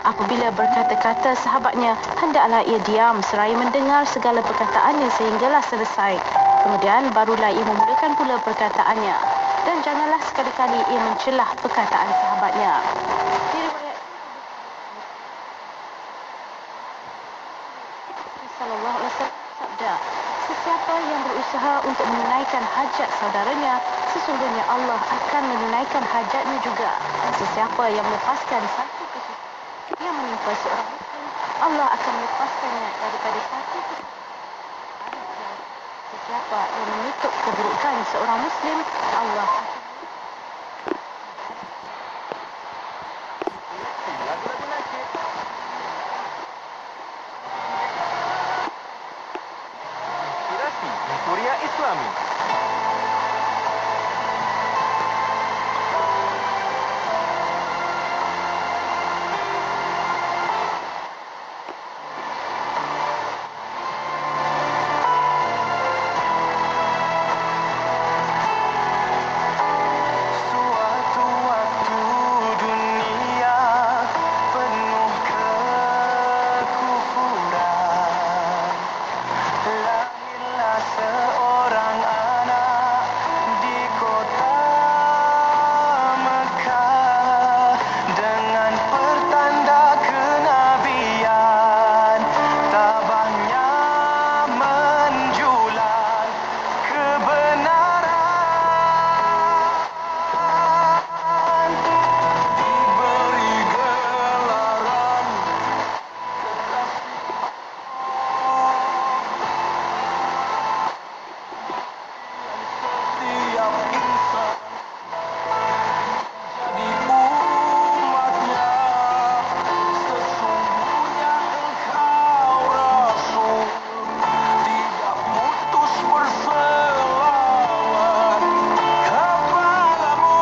Apabila berkata-kata sahabatnya, hendaklah ia diam seraya mendengar segala perkataannya sehinggalah selesai. Kemudian barulah ia memulakan pula perkataannya. Dan janganlah sekali-kali ia mencelah perkataan sahabatnya. Sallallahu alaihi wasallam sabda, sesiapa yang berusaha untuk menunaikan hajat saudaranya, sesungguhnya Allah akan menunaikan hajatnya juga. Sesiapa yang melepaskan satu kesusahan yang menimpa seorang muslim, Allah akan melepaskannya daripada satu kesusahan. Sesiapa yang menutup keburukan seorang muslim, Allah akan Suria Islami. Suatu waktu dunia penuh kekufuran, lahirlah seorang anak di kota Mekah dengan pertanda kenabian, tabahnya menjulang kebenaran, diberi gelaran setiap insan jadi umatnya. Sesungguhnya engkau Rasul, tidak putus berselawat kepadamu.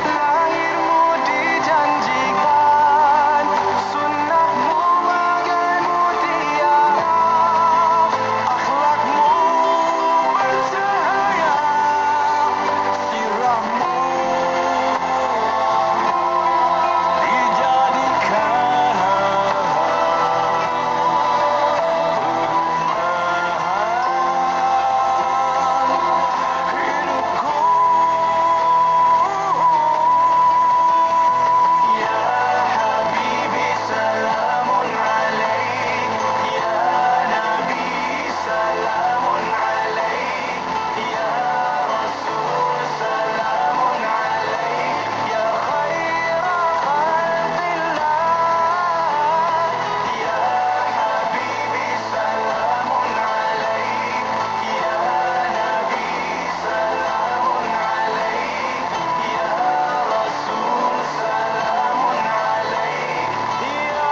Lahirmu dijanjikan, sunnahmu bagai mutiara, akhlakmu bercahaya, sirahmu dijadikan hidupku. Ya Habibi salamun alaik, ya Nabi salamun alaik, ya Rasul salamun alaik, ya khaira khalqillah. Ya Habibi salamun alaik, ya Nabi salamun alaik, ya Rasul salamun alaik, ya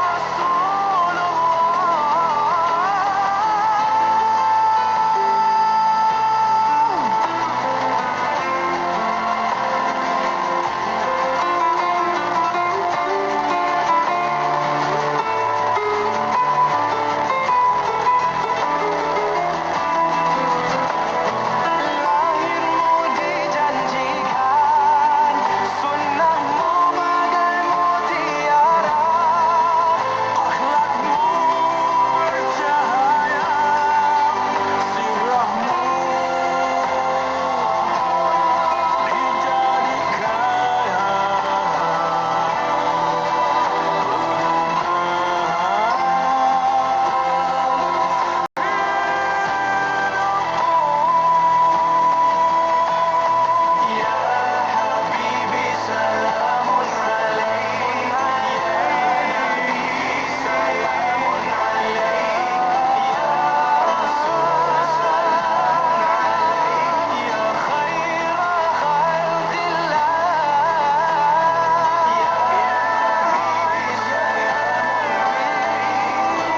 Rasulullah. Lahirmu dijanjikan, sunnahmu bagai mutiara, akhlakmu bercahaya, sirahmu dijadikan. Ya Habibi salamun alaik, ya Nabi salamun alaik, ya Rasul salamun alaik, ya khaira khalqillah. Ya Habibi salamun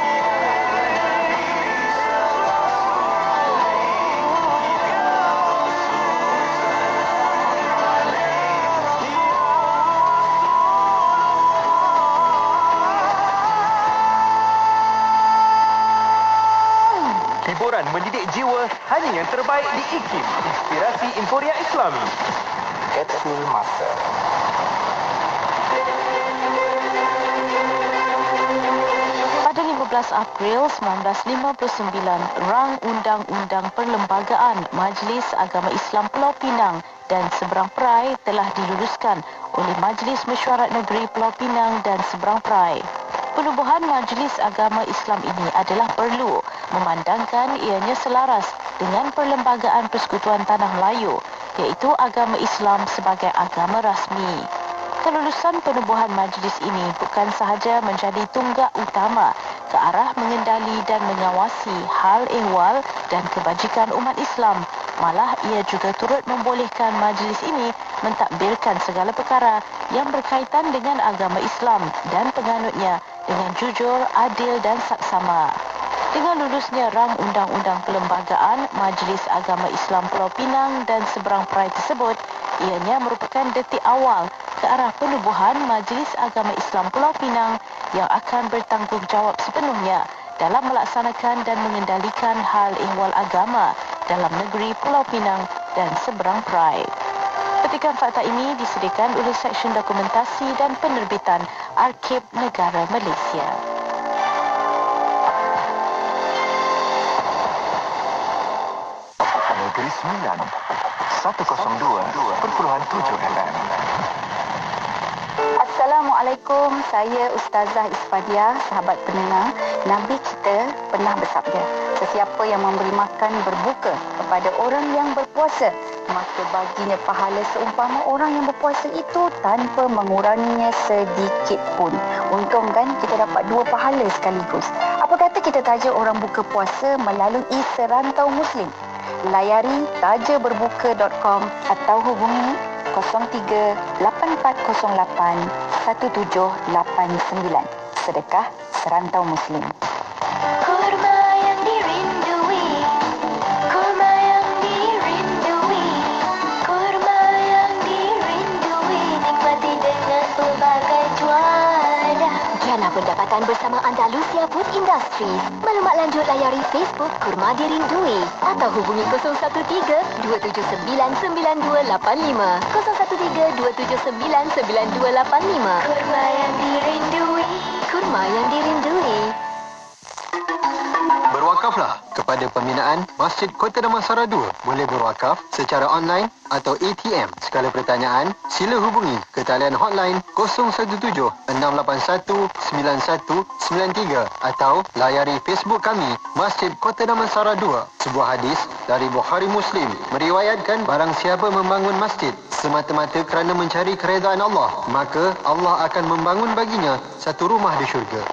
Hiburan mendidik jiwa hanya yang terbaik di IKIM. Inspirasi Inforia Islami. Capsule Master. April 1959, rang Undang-Undang Perlembagaan Majlis Agama Islam Pulau Pinang dan Seberang Perai telah diluluskan oleh Majlis Mesyuarat Negeri Pulau Pinang dan Seberang Perai. Penubuhan Majlis Agama Islam ini adalah perlu memandangkan ianya selaras dengan Perlembagaan Persekutuan Tanah Melayu, iaitu agama Islam sebagai agama rasmi. Kelulusan penubuhan majlis ini bukan sahaja menjadi tunggak utama ke arah mengendali dan mengawasi hal ehwal dan kebajikan umat Islam, malah ia juga turut membolehkan majlis ini mentadbirkan segala perkara yang berkaitan dengan agama Islam dan penganutnya dengan jujur, adil dan saksama. Dengan lulusnya rang Undang-Undang Perlembagaan Majlis Agama Islam Pulau Pinang dan Seberang Perai tersebut, ianya merupakan detik awal ke arah penubuhan Majlis Agama Islam Pulau Pinang yang akan bertanggungjawab sepenuhnya dalam melaksanakan dan mengendalikan hal ehwal agama dalam negeri Pulau Pinang dan Seberang Perai. Petikan fakta ini disediakan oleh Seksyen Dokumentasi dan Penerbitan Arkib Negara Malaysia. Negeri Sembilan 102.7 FM. Assalamualaikum, saya Ustazah Isfadiah, sahabat pendengar. Nabi kita pernah bersabda, sesiapa yang memberi makan berbuka kepada orang yang berpuasa, maka baginya pahala seumpama orang yang berpuasa itu tanpa menguranginya sedikit pun. Untung kan kita dapat dua pahala sekaligus. Apa kata kita taja orang buka puasa melalui Serantau Muslim? Layari tajaberbuka.com atau hubungi 03-8408-1789. Sedekah Serantau Muslim. Kurma yang dirindui, kurma yang dirindui, kurma yang dirindui, nikmati dengan pelbagai cuaca. Jana pendapatan bersama Andalusia Food Industries. Maklumat lanjut layari Facebook Kurma Dirindui atau hubungi 013-279-9285, 013-279-9285. Kurma yang dirindui, kurma yang dirindui. Berwakaflah kepada pembinaan Masjid Kota Damansara 2. Boleh berwakaf secara online atau ATM. Segala pertanyaan, sila hubungi ke talian hotline 017-681-9193 atau layari Facebook kami, Masjid Kota Damansara 2. Sebuah hadis dari Bukhari Muslim meriwayatkan barang siapa membangun masjid semata-mata kerana mencari keredaan Allah, maka Allah akan membangun baginya satu rumah di syurga.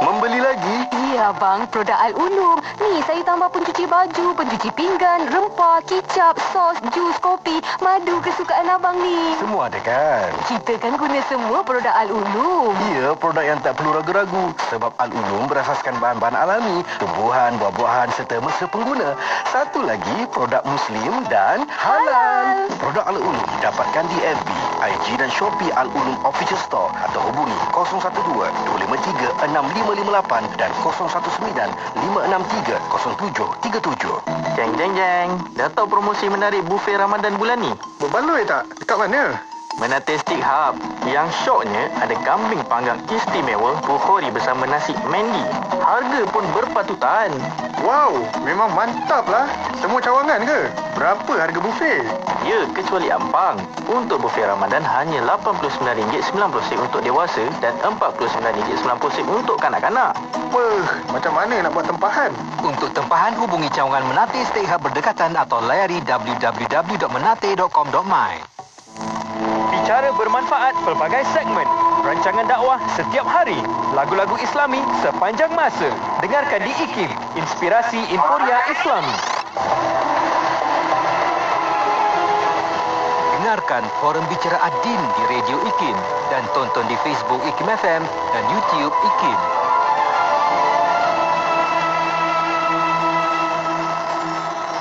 Membeli lagi? Ya bang, produk Al-Ulum. Ni saya tambah pencuci baju, pencuci pinggan, rempah, kicap, sos, jus, kopi, madu kesukaan abang ni. Semua ada kan? Kita kan guna semua produk Al-Ulum. Ya, produk yang tak perlu ragu-ragu. Sebab Al-Ulum berasaskan bahan-bahan alami, tumbuhan, buah-buahan serta mesa pengguna. Satu lagi, produk Muslim dan halal. Produk Al-Ulum dapatkan di FB, IG dan Shopee Al-Ulum Official Store atau hubungi 012-253-6558 dan 019-563-0737. Jeng jeng jeng. Dah tahu promosi menarik buffet Ramadan bulan ni? Berbaloi tak? Dekat mana? Menate Steak Hub. Yang syoknya ada kambing panggang istimewa bukhori bersama nasi mendi. Harga pun berpatutan. Wow, memang mantap lah. Semua cawangan ke? Berapa harga buffet? Ya, kecuali ampang. Untuk buffet Ramadan hanya RM89.90 untuk dewasa dan RM49.90 untuk kanak-kanak. Wah, macam mana nak buat tempahan? Untuk tempahan, hubungi cawangan Menate Steak Hub berdekatan atau layari www.menate.com.my. Bicara bermanfaat pelbagai segmen. Rancangan dakwah setiap hari. Lagu-lagu Islami sepanjang masa. Dengarkan di IKIM, Inspirasi Inforia Islami. Dengarkan forum bicara Ad-Din di Radio IKIM dan tonton di Facebook IKIM FM dan YouTube IKIM.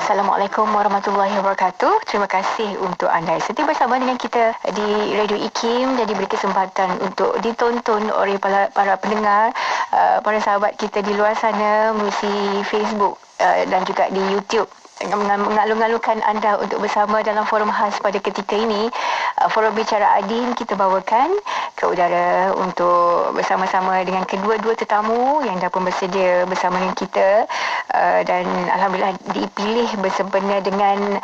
Assalamualaikum warahmatullahi wabarakatuh. Terima kasih untuk anda setia bersama dengan kita di Radio IKIM dan diberi kesempatan untuk ditonton oleh para pendengar, para sahabat kita di luar sana melalui Facebook dan juga di YouTube mengalung-alungkan anda untuk bersama dalam forum khas pada ketika ini. Forum Bicara Adin kita bawakan ke udara untuk bersama-sama dengan kedua-dua tetamu yang dah pun bersedia bersama dengan kita, dan Alhamdulillah dipilih bersempena dengan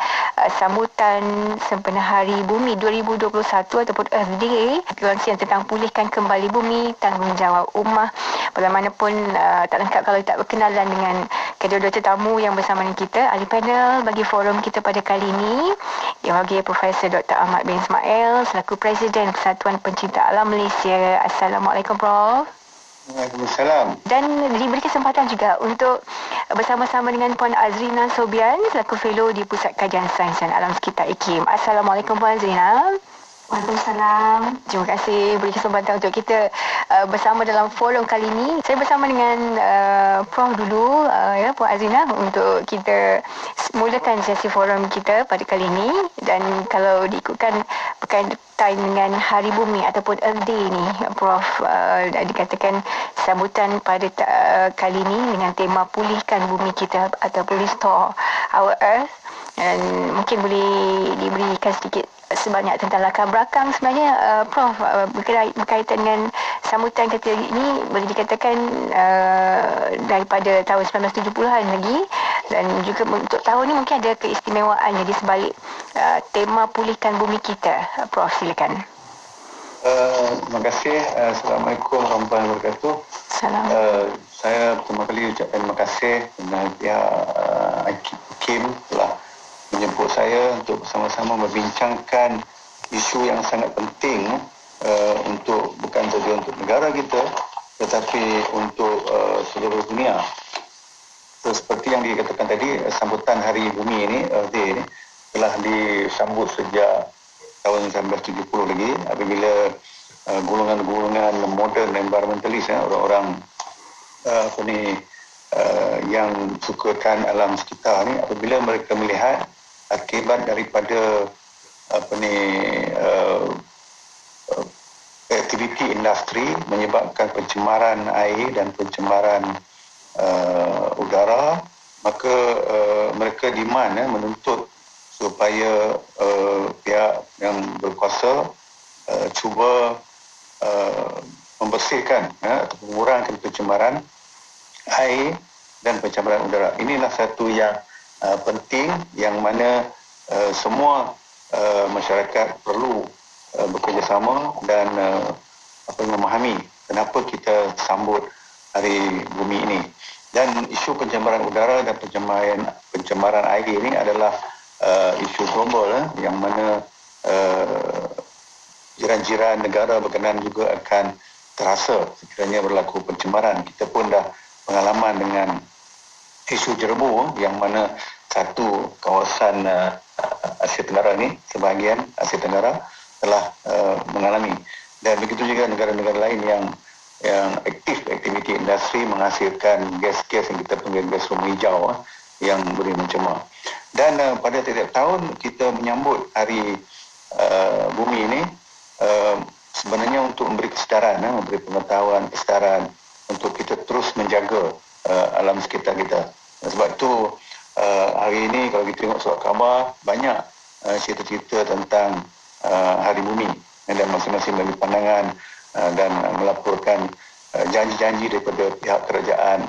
sambutan sempena Hari Bumi 2021 ataupun Earth Day, kongsian tentang pulihkan kembali bumi, tanggungjawab ummah. Bagaimanapun tak lengkap kalau tak berkenalan dengan kedua-dua tetamu yang bersama dengan kita. Ahli panel bagi forum kita pada kali ini diwakili Profesor Dr. Ahmad bin Ismail selaku Presiden Persatuan Pencinta Alam Malaysia. Assalamualaikum Prof. Waalaikumsalam. Dan diberi kesempatan juga untuk bersama-sama dengan Puan Azrina Sobian selaku Fellow di Pusat Kajian Sains dan Alam Sekitar IKIM. Assalamualaikum Puan Azrina. Waalaikumsalam. Terima kasih beri kesempatan untuk kita bersama dalam forum kali ini. Saya bersama dengan Prof dulu, ya Puan Azrina, untuk kita mulakan sesi forum kita pada kali ini. Dan kalau diikutkan berkaitan dengan Hari Bumi ataupun Earth Day ni, Prof, dikatakan sambutan pada kali ini dengan tema pulihkan bumi kita ataupun restore our earth. Dan mungkin boleh diberikan sedikit sebanyak tentang latar belakang sebenarnya, Prof, berkaitan dengan sambutan kita ini. Boleh dikatakan daripada tahun 1970-an lagi, dan juga untuk tahun ini mungkin ada keistimewaannya di sebalik tema pulihkan bumi kita. Prof, silakan. Terima kasih. Assalamualaikum warahmatullahi wabarakatuh. Salam. Saya pertama kali ucapkan terima kasih kepada pihak IKIM telah menjemput saya untuk bersama-sama membincangkan isu yang sangat penting untuk bukan saja untuk negara kita tetapi untuk seluruh dunia. So, seperti yang dikatakan tadi, sambutan Hari Bumi ini, Earth Day ini telah disambut sejak tahun 1970 lagi apabila golongan-golongan modern environmentalist, orang-orang yang sukakan alam sekitar ni, apabila mereka melihat akibat daripada aktiviti industri menyebabkan pencemaran air dan pencemaran udara, maka mereka demand menuntut supaya pihak yang berkuasa cuba membersihkan atau mengurangkan pencemaran air dan pencemaran udara. Inilah satu yang penting yang mana semua masyarakat perlu bekerjasama dan memahami kenapa kita sambut Hari Bumi ini. Dan isu pencemaran udara dan pencemaran air ini adalah isu global yang mana jiran-jiran negara berkenaan juga akan terasa sekiranya berlaku pencemaran. Kita pun dah pengalaman dengan isu Jerebu yang mana satu kawasan Asia Tenggara ni, sebahagian Asia Tenggara telah mengalami, dan begitu juga negara-negara lain yang aktiviti industri menghasilkan gas-gas yang kita panggil gas rumah hijau yang boleh mencemar. Dan pada tiap tahun kita menyambut Hari Bumi ini sebenarnya untuk memberi kesedaran, memberi pengetahuan, kesedaran untuk kita terus menjaga alam sekitar kita. Sebab itu hari ini kalau kita tengok surat khabar, banyak cerita-cerita tentang Hari Bumi, dan masing-masing bagi pandangan dan melaporkan janji-janji daripada pihak kerajaan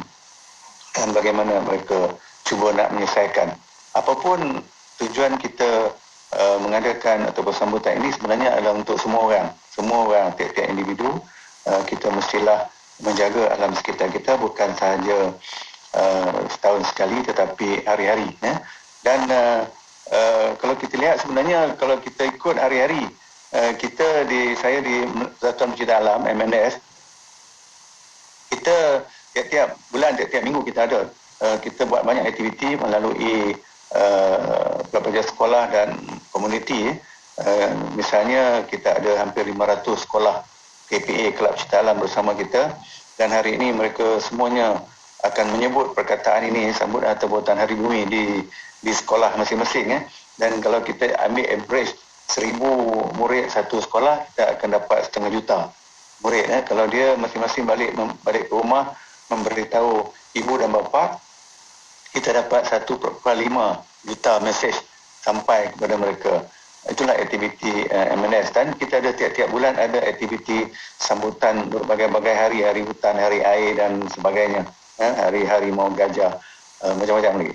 dan bagaimana mereka cuba nak menyelesaikan. Apapun tujuan kita mengadakan atau bersambutan ini sebenarnya adalah untuk semua orang, tiap-tiap individu. Kita mestilah menjaga alam sekitar kita bukan sahaja setahun sekali tetapi hari-hari. Dan kalau kita lihat sebenarnya kalau kita ikut hari-hari, saya di Persatuan Pencinta Alam MNS, kita tiap-tiap bulan, tiap-tiap minggu kita ada kita buat banyak aktiviti melalui pelajar sekolah dan komuniti. Misalnya kita ada hampir 500 sekolah KPA, Kelab Cinta Alam bersama kita, dan hari ini mereka semuanya akan menyebut perkataan ini, sambut atau buatan Hari Bumi di sekolah masing-masing. Dan kalau kita ambil average 1,000 murid satu sekolah, kita akan dapat 500,000 murid. Kalau dia masing-masing balik ke rumah memberitahu ibu dan bapa, kita dapat 1/5 juta mesej sampai kepada mereka. Itulah aktiviti MNS, dan kita ada tiap-tiap bulan ada aktiviti sambutan berbagai-bagai hari hutan, hari air dan sebagainya, hari harimau, gajah, macam-macam lagi.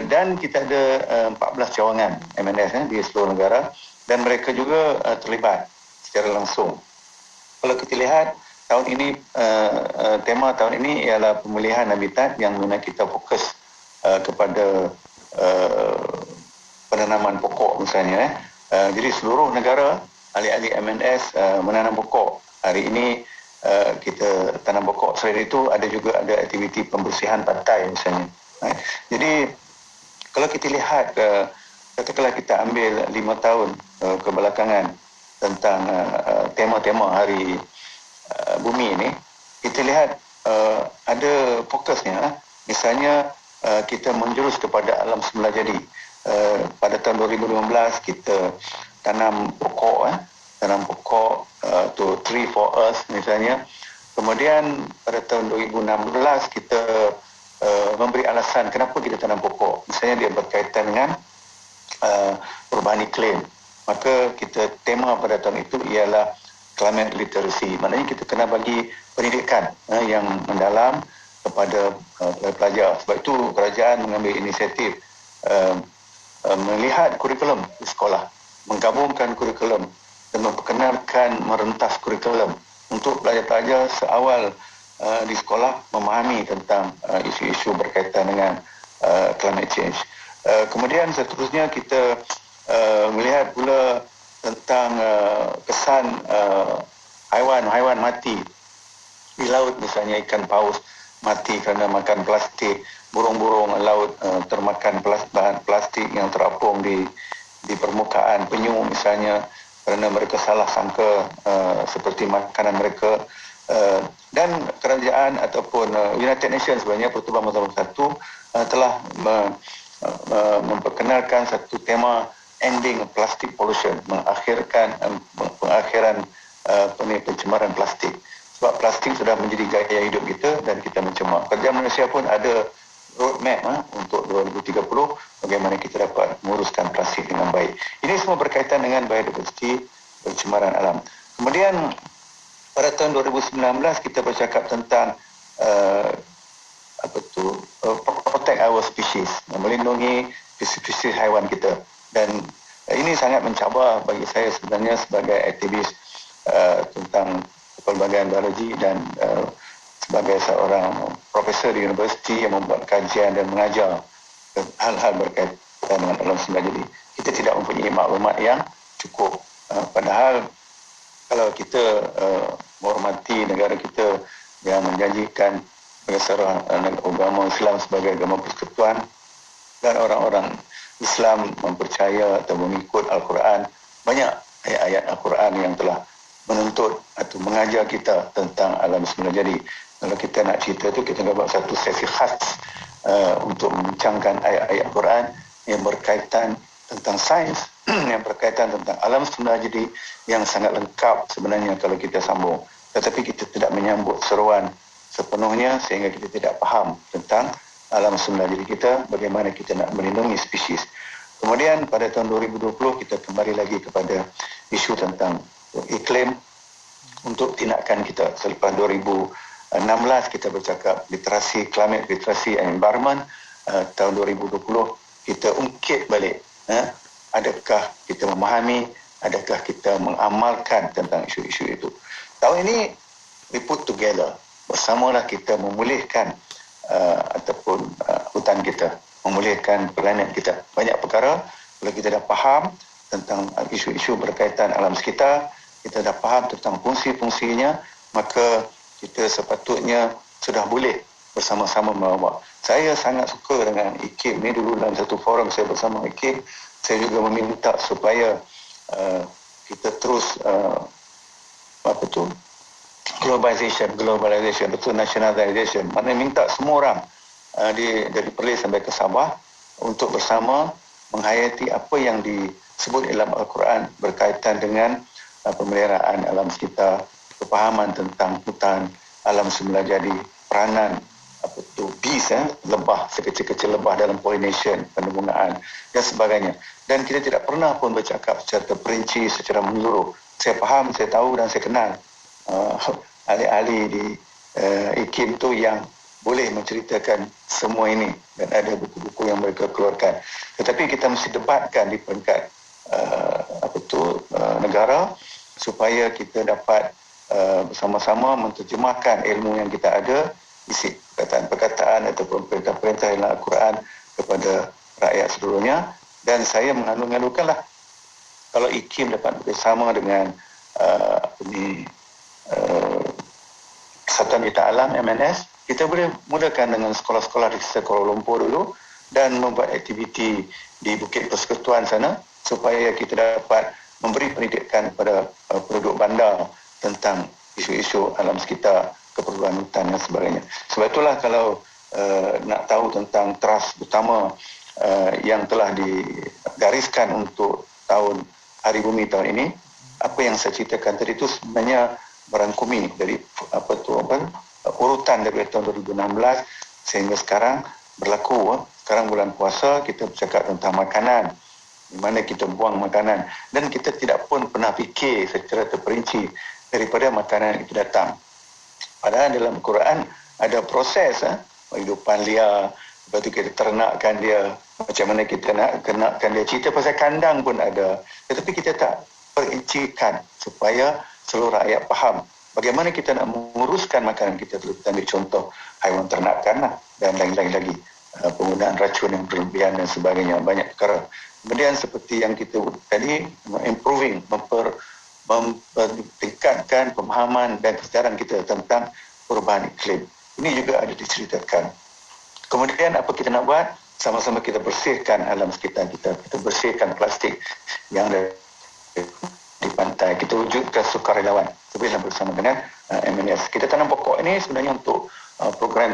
Dan kita ada 14 cawangan MNS di seluruh negara, dan mereka juga terlibat secara langsung. Kalau kita lihat tahun ini, tema tahun ini ialah pemulihan habitat, yang mana kita fokus kepada penanaman pokok misalnya. Jadi seluruh negara ahli-ahli MNS menanam pokok. Hari ini kita tanam pokok. Selain itu ada aktiviti pembersihan pantai misalnya. Jadi kalau kita lihat, katakanlah kita ambil 5 tahun kebelakangan tentang tema-tema hari bumi ini, kita lihat ada fokusnya. Misalnya kita menjurus kepada alam semula jadi. Pada tahun 2015 kita tanam pokok, to Tree for Earth misalnya. Kemudian pada tahun 2016 kita memberi alasan kenapa kita tanam pokok. Misalnya dia berkaitan dengan perubahan iklim. Maka kita tema pada tahun itu ialah climate literacy. Maknanya kita kena bagi pendidikan yang mendalam kepada pelajar. Sebab itu kerajaan mengambil inisiatif melihat kurikulum di sekolah, menggabungkan kurikulum dan memperkenalkan merentas kurikulum untuk pelajar-pelajar seawal di sekolah memahami tentang isu-isu berkaitan dengan climate change. Kemudian seterusnya kita melihat pula tentang kesan haiwan mati di laut, misalnya ikan paus mati kerana makan plastik, burung-burung laut termakan bahan plastik yang terapung di permukaan, penyu misalnya kerana mereka salah sangka seperti makanan mereka. Dan kerajaan ataupun United Nations sebenarnya, Pertubuhan Bersama Satu telah memperkenalkan satu tema ending plastic pollution, pengakhiran pencemaran plastik. Sebab plastik sudah menjadi gaya hidup kita dan kita mencemar. Kerajaan Malaysia pun ada roadmap untuk 2030 bagaimana kita dapat menguruskan plastik dengan baik. Ini semua berkaitan dengan biodiversiti, pencemaran alam. Kemudian pada tahun 2019 kita bercakap tentang protect our species, melindungi spesies haiwan kita. Dan ini sangat mencabar bagi saya sebenarnya sebagai aktivis tentang pelbagai biologi dan sebagai seorang profesor di universiti yang membuat kajian dan mengajar hal-hal berkaitan dengan alam semula jadi. Kita tidak mempunyai maklumat yang cukup. Padahal kalau kita menghormati negara kita yang menjanjikan berdasarkan agama Islam sebagai agama persekutuan, dan orang-orang Islam mempercaya atau mengikut Al-Quran, banyak ayat-ayat Al-Quran yang telah menuntut atau mengajar kita tentang alam semula jadi. Kalau kita nak cerita tu, kita dapat satu sesi khas untuk membincangkan ayat-ayat Al-Quran yang berkaitan tentang sains, yang berkaitan tentang alam semula jadi, yang sangat lengkap sebenarnya kalau kita sambung. Tetapi kita tidak menyambut seruan sepenuhnya sehingga kita tidak faham tentang alam semula jadi kita, bagaimana kita nak melindungi spesies. Kemudian pada tahun 2020 kita kembali lagi kepada isu tentang iklim untuk tindakan kita. Selepas 2016 kita bercakap literasi, climate literacy and environment. Tahun 2020 kita ungkit balik, adakah kita memahami, adakah kita mengamalkan tentang isu-isu itu. Tahun ini we put together, bersamalah kita memulihkan ataupun hutan kita, memulihkan planet kita. Banyak perkara kalau kita dah faham tentang isu-isu berkaitan alam sekitar, kita dah faham tentang fungsi-fungsinya, maka kita sepatutnya sudah boleh bersama-sama melawak. Saya sangat suka dengan IKIM ni. Dulu dalam satu forum saya bersama IKIM, saya juga meminta supaya kita terus globalization, betul, nationalization. Maknanya minta semua orang dari Perlis sampai ke Sabah untuk bersama menghayati apa yang disebut dalam Al-Quran berkaitan dengan pemeliharaan alam sekitar, kepahaman tentang hutan, alam semula jadi, peranan bees, lebah, sekecil-kecil lebah dalam pollination, penembungaan dan sebagainya. Dan kita tidak pernah pun bercakap secara terperinci, secara menyeluruh. Saya faham, saya tahu dan saya kenal ahli-ahli di IKIM tu yang boleh menceritakan semua ini dan ada buku-buku yang mereka keluarkan. Tetapi kita mesti debatkan di peringkat negara supaya kita dapat bersama-sama menterjemahkan ilmu yang kita ada, isi perkataan-perkataan ataupun perintah-perintah dalam Al-Quran kepada rakyat seluruhnya. Dan saya mengalu-alukanlah kalau IKIM dapat bersama dengan Kesatuan Cipta Alam MNS, kita boleh mudahkan dengan sekolah-sekolah di Kuala Lumpur dulu dan membuat aktiviti di Bukit Persekutuan sana supaya kita dapat memberi pendidikan kepada penduduk bandar tentang isu-isu alam sekitar, keperluan hutan dan sebagainya. Sebab itulah kalau nak tahu tentang teras utama yang telah digariskan untuk tahun Hari Bumi tahun ini, apa yang saya ceritakan tadi itu sebenarnya merangkumi dari urutan dari tahun 2016 sehingga sekarang berlaku. Sekarang bulan puasa kita bercakap tentang makanan, di mana kita buang makanan dan kita tidak pun pernah fikir secara terperinci daripada makanan itu datang. Padahal dalam Al-Quran ada proses kehidupan liar, lepas tu kita ternakkan dia, macam mana kita nak kenakkan dia, cerita pasal kandang pun ada. Tetapi kita tak perincikan supaya seluruh rakyat faham bagaimana kita nak menguruskan makanan kita. Kita ambil contoh haiwan ternakan dan lain-lain lagi, penggunaan racun yang berlebihan dan sebagainya, banyak perkara. Kemudian seperti yang kita tadi, improving, meningkatkan pemahaman dan kesedaran kita tentang perubahan iklim. Ini juga ada diceritakan. Kemudian apa kita nak buat? Sama-sama kita bersihkan alam sekitar kita. Kita bersihkan plastik yang ada di pantai. Kita wujudkan sukarelawan bersama dengan MNS. Kita tanam pokok ini sebenarnya untuk program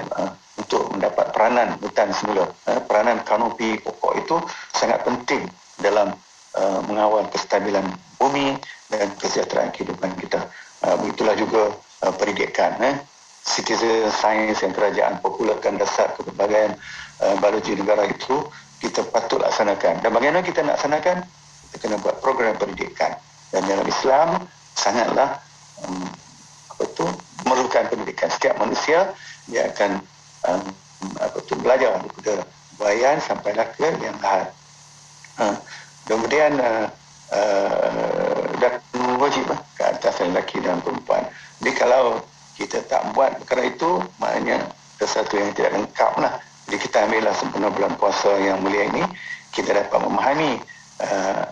untuk mendapat peranan hutan semula. Peranan kanopi pokok itu sangat penting dalam mengawal kestabilan bumi dan kesejahteraan kehidupan kita. Begitulah juga pendidikan. Citizen science yang kerajaan popularkan dasar kepelbagaian biologi negara itu kita patut laksanakan. Dan bagaimana kita nak laksanakan? Kita kena buat program pendidikan. Dan dalam Islam sangatlah memerlukan pendidikan. Setiap manusia dia akan belajar daripada bayan sampailah ke yang lahat. Kemudian dan wajib ke atas lelaki dan perempuan. Jadi kalau kita tak buat perkara itu, maknanya sesuatu yang tidak lengkap lah. Jadi kita ambillah sempena bulan puasa yang mulia ini, kita dapat memahami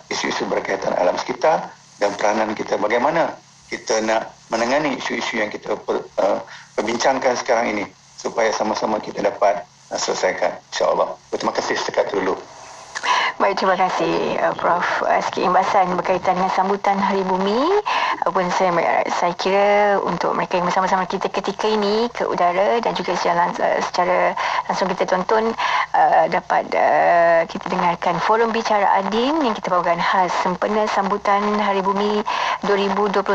isu-isu berkaitan alam sekitar dan peranan kita bagaimana kita nak menangani isu-isu yang kita perbincangkan sekarang ini supaya sama-sama kita dapat selesaikan, insya-Allah. Terima kasih setakat dulu. Baik, terima kasih Prof. Sikit imbasan berkaitan dengan sambutan Hari Bumi. Pun saya kira untuk mereka yang bersama-sama kita ketika ini ke udara dan juga secara langsung kita tonton, dapat kita dengarkan forum bicara Adin yang kita bawakan khas sempena sambutan Hari Bumi 2021.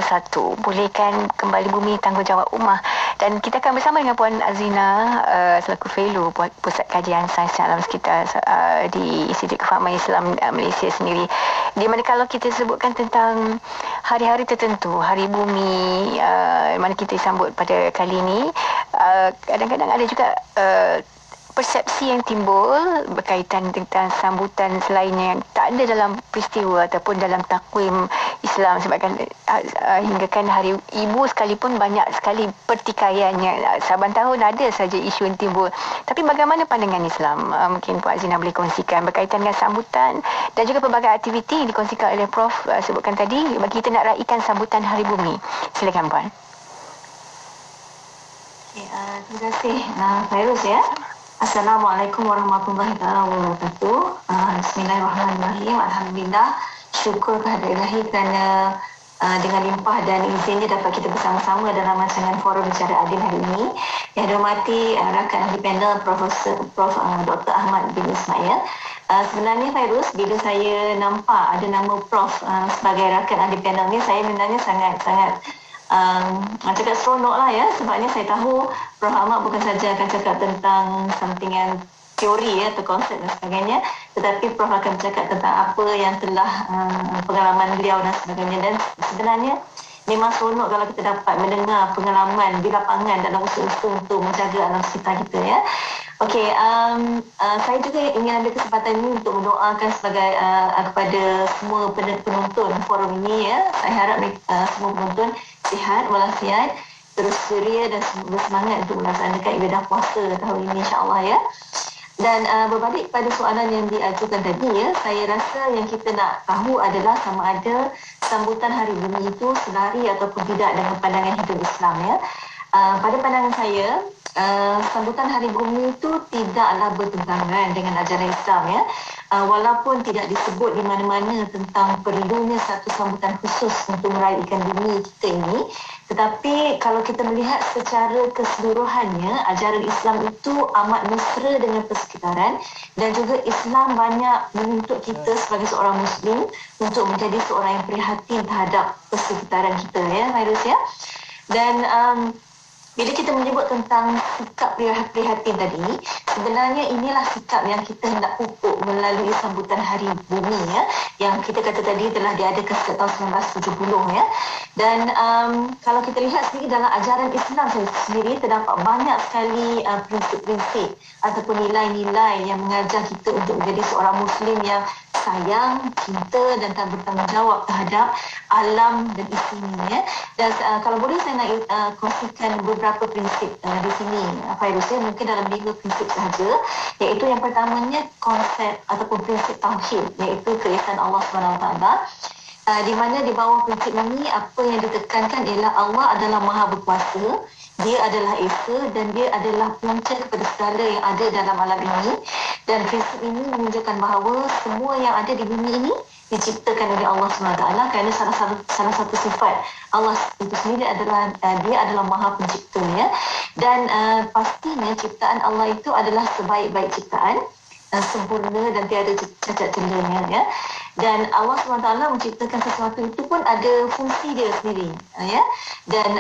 Pulihkan kembali bumi, tanggungjawab ummah. Dan kita akan bersama dengan Puan Azina selaku fellow Pusat Kajian Sains dan Alam Sekitar di Institut Kefahaman Islam Malaysia sendiri, di mana kalau kita sebutkan tentang hari-hari tertentu, Hari Bumi mana kita sambut pada kali ini, kadang-kadang ada juga persepsi yang timbul berkaitan tentang sambutan selainnya yang tak ada dalam peristiwa ataupun dalam takwim Islam. Sebabkan hinggakan Hari Ibu sekalipun banyak sekali pertikaiannya. Saban tahun ada saja isu yang timbul. Tapi bagaimana pandangan Islam? Mungkin Puan Azina boleh kongsikan berkaitan dengan sambutan dan juga pelbagai aktiviti yang dikongsikan oleh Prof sebutkan tadi bagi kita nak raikan sambutan Hari Bumi. Silakan Puan. Terima kasih Fairuz ya. Assalamualaikum warahmatullahi wabarakatuh. Bismillahirrahmanirrahim. Alhamdulillah, syukur kehadirat Ilahi kerana dengan limpah dan izinnya dapat kita bersama-sama dalam rancangan forum bicara Adin hari ini. Yang dihormati rakan ahli panel Prof. Dr. Ahmad bin Ismail. Sebenarnya Fairuz, bila saya nampak ada nama Prof sebagai rakan ahli panel ni, saya sebenarnya sangat cakap seronok lah ya, sebabnya saya tahu Prof. Ahmad bukan saja akan cakap tentang something yang teori atau konsep dan sebagainya, tetapi Prof akan bercakap tentang apa yang telah pengalaman beliau dan sebagainya. Dan sebenarnya memang seronok kalau kita dapat mendengar pengalaman di lapangan dalam usaha-usaha untuk menjaga alam sekitar kita ya. Okey, saya juga ingin ambil kesempatan ini untuk mendoakan sebagai kepada semua penonton forum ini ya. Saya harap semua penonton sihat walafiat, terus ceria dan bersemangat untuk melaksanakan ibadah puasa tahun ini insya-Allah ya. Dan berbalik pada soalan yang diajukan tadi ya, saya rasa yang kita nak tahu adalah sama ada sambutan Hari Bumi itu selari ataupun tidak dengan pandangan hidup Islam ya. Pada pandangan saya, sambutan Hari Bumi itu tidaklah bertentangan dengan ajaran Islam ya. Walaupun tidak disebut di mana-mana tentang perlunya satu sambutan khusus untuk meraihkan bumi kita ini, tetapi kalau kita melihat secara keseluruhannya, ajaran Islam itu amat mesra dengan persekitaran dan juga Islam banyak menuntut kita sebagai seorang Muslim untuk menjadi seorang yang prihatin terhadap persekitaran kita ya, Virus ya. Dan bila kita menyebut tentang sikap prihatin tadi, sebenarnya inilah sikap yang kita hendak pupuk melalui sambutan Hari Bumi ya, yang kita kata tadi telah diadakan sejak tahun 1970 ya. Dan kalau kita lihat sendiri dalam ajaran Islam sendiri terdapat banyak sekali prinsip-prinsip ataupun nilai-nilai yang mengajar kita untuk menjadi seorang Muslim yang sayang, cinta dan tak bertanggungjawab terhadap alam dan isinya ya. Dan kalau boleh saya nak kongsikan beberapa prinsip di sini Fairuz ya, mungkin dalam 5 prinsip sahaja, iaitu yang pertamanya konsep ataupun prinsip tauhid, iaitu keesaan Allah SWT. Di mana di bawah prinsip ini apa yang ditekankan ialah Allah adalah Maha Berkuasa, Dia adalah Esa dan Dia adalah punca kepada segala yang ada dalam alam ini. Dan prinsip ini menunjukkan bahawa semua yang ada di bumi ini diciptakan oleh Allah SWT, kerana salah satu sifat Allah itu sendiri adalah Dia adalah Maha Pencipta ya. Dan pastinya ciptaan Allah itu adalah sebaik-baik ciptaan, sempurna dan tiada cacat celanya ya. Dan Allah SWT menciptakan sesuatu itu pun ada fungsi dia sendiri ya. Dan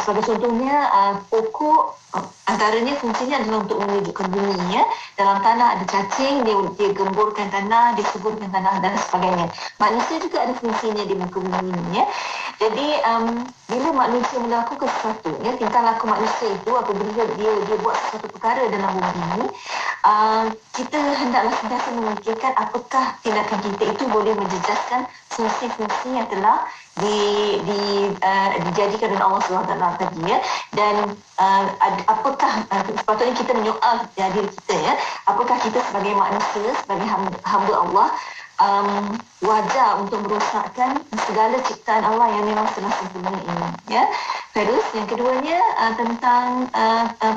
sebagai contohnya pokok antaranya fungsinya adalah untuk menunjukkan bumi ya. Dalam tanah ada cacing, dia gemburkan tanah, dia suburkan tanah dan sebagainya. Manusia juga ada fungsinya di muka bumi ini ya. Jadi bila manusia melakukan sesuatu ya, tingkah laku manusia itu apabila dia buat sesuatu perkara dalam bumi ini, kita hendaklah sentiasa memikirkan apakah tindakan kita itu boleh menjejaskan fungsi-fungsi yang telah dijadikan oleh Allah SWT tadi ya. Dan apakah sepatutnya kita menyoal diri kita ya, apakah kita sebagai manusia, sebagai hamba Allah wajar untuk merosakkan segala ciptaan Allah yang memang telah sempurna ini ya. Terus yang keduanya tentang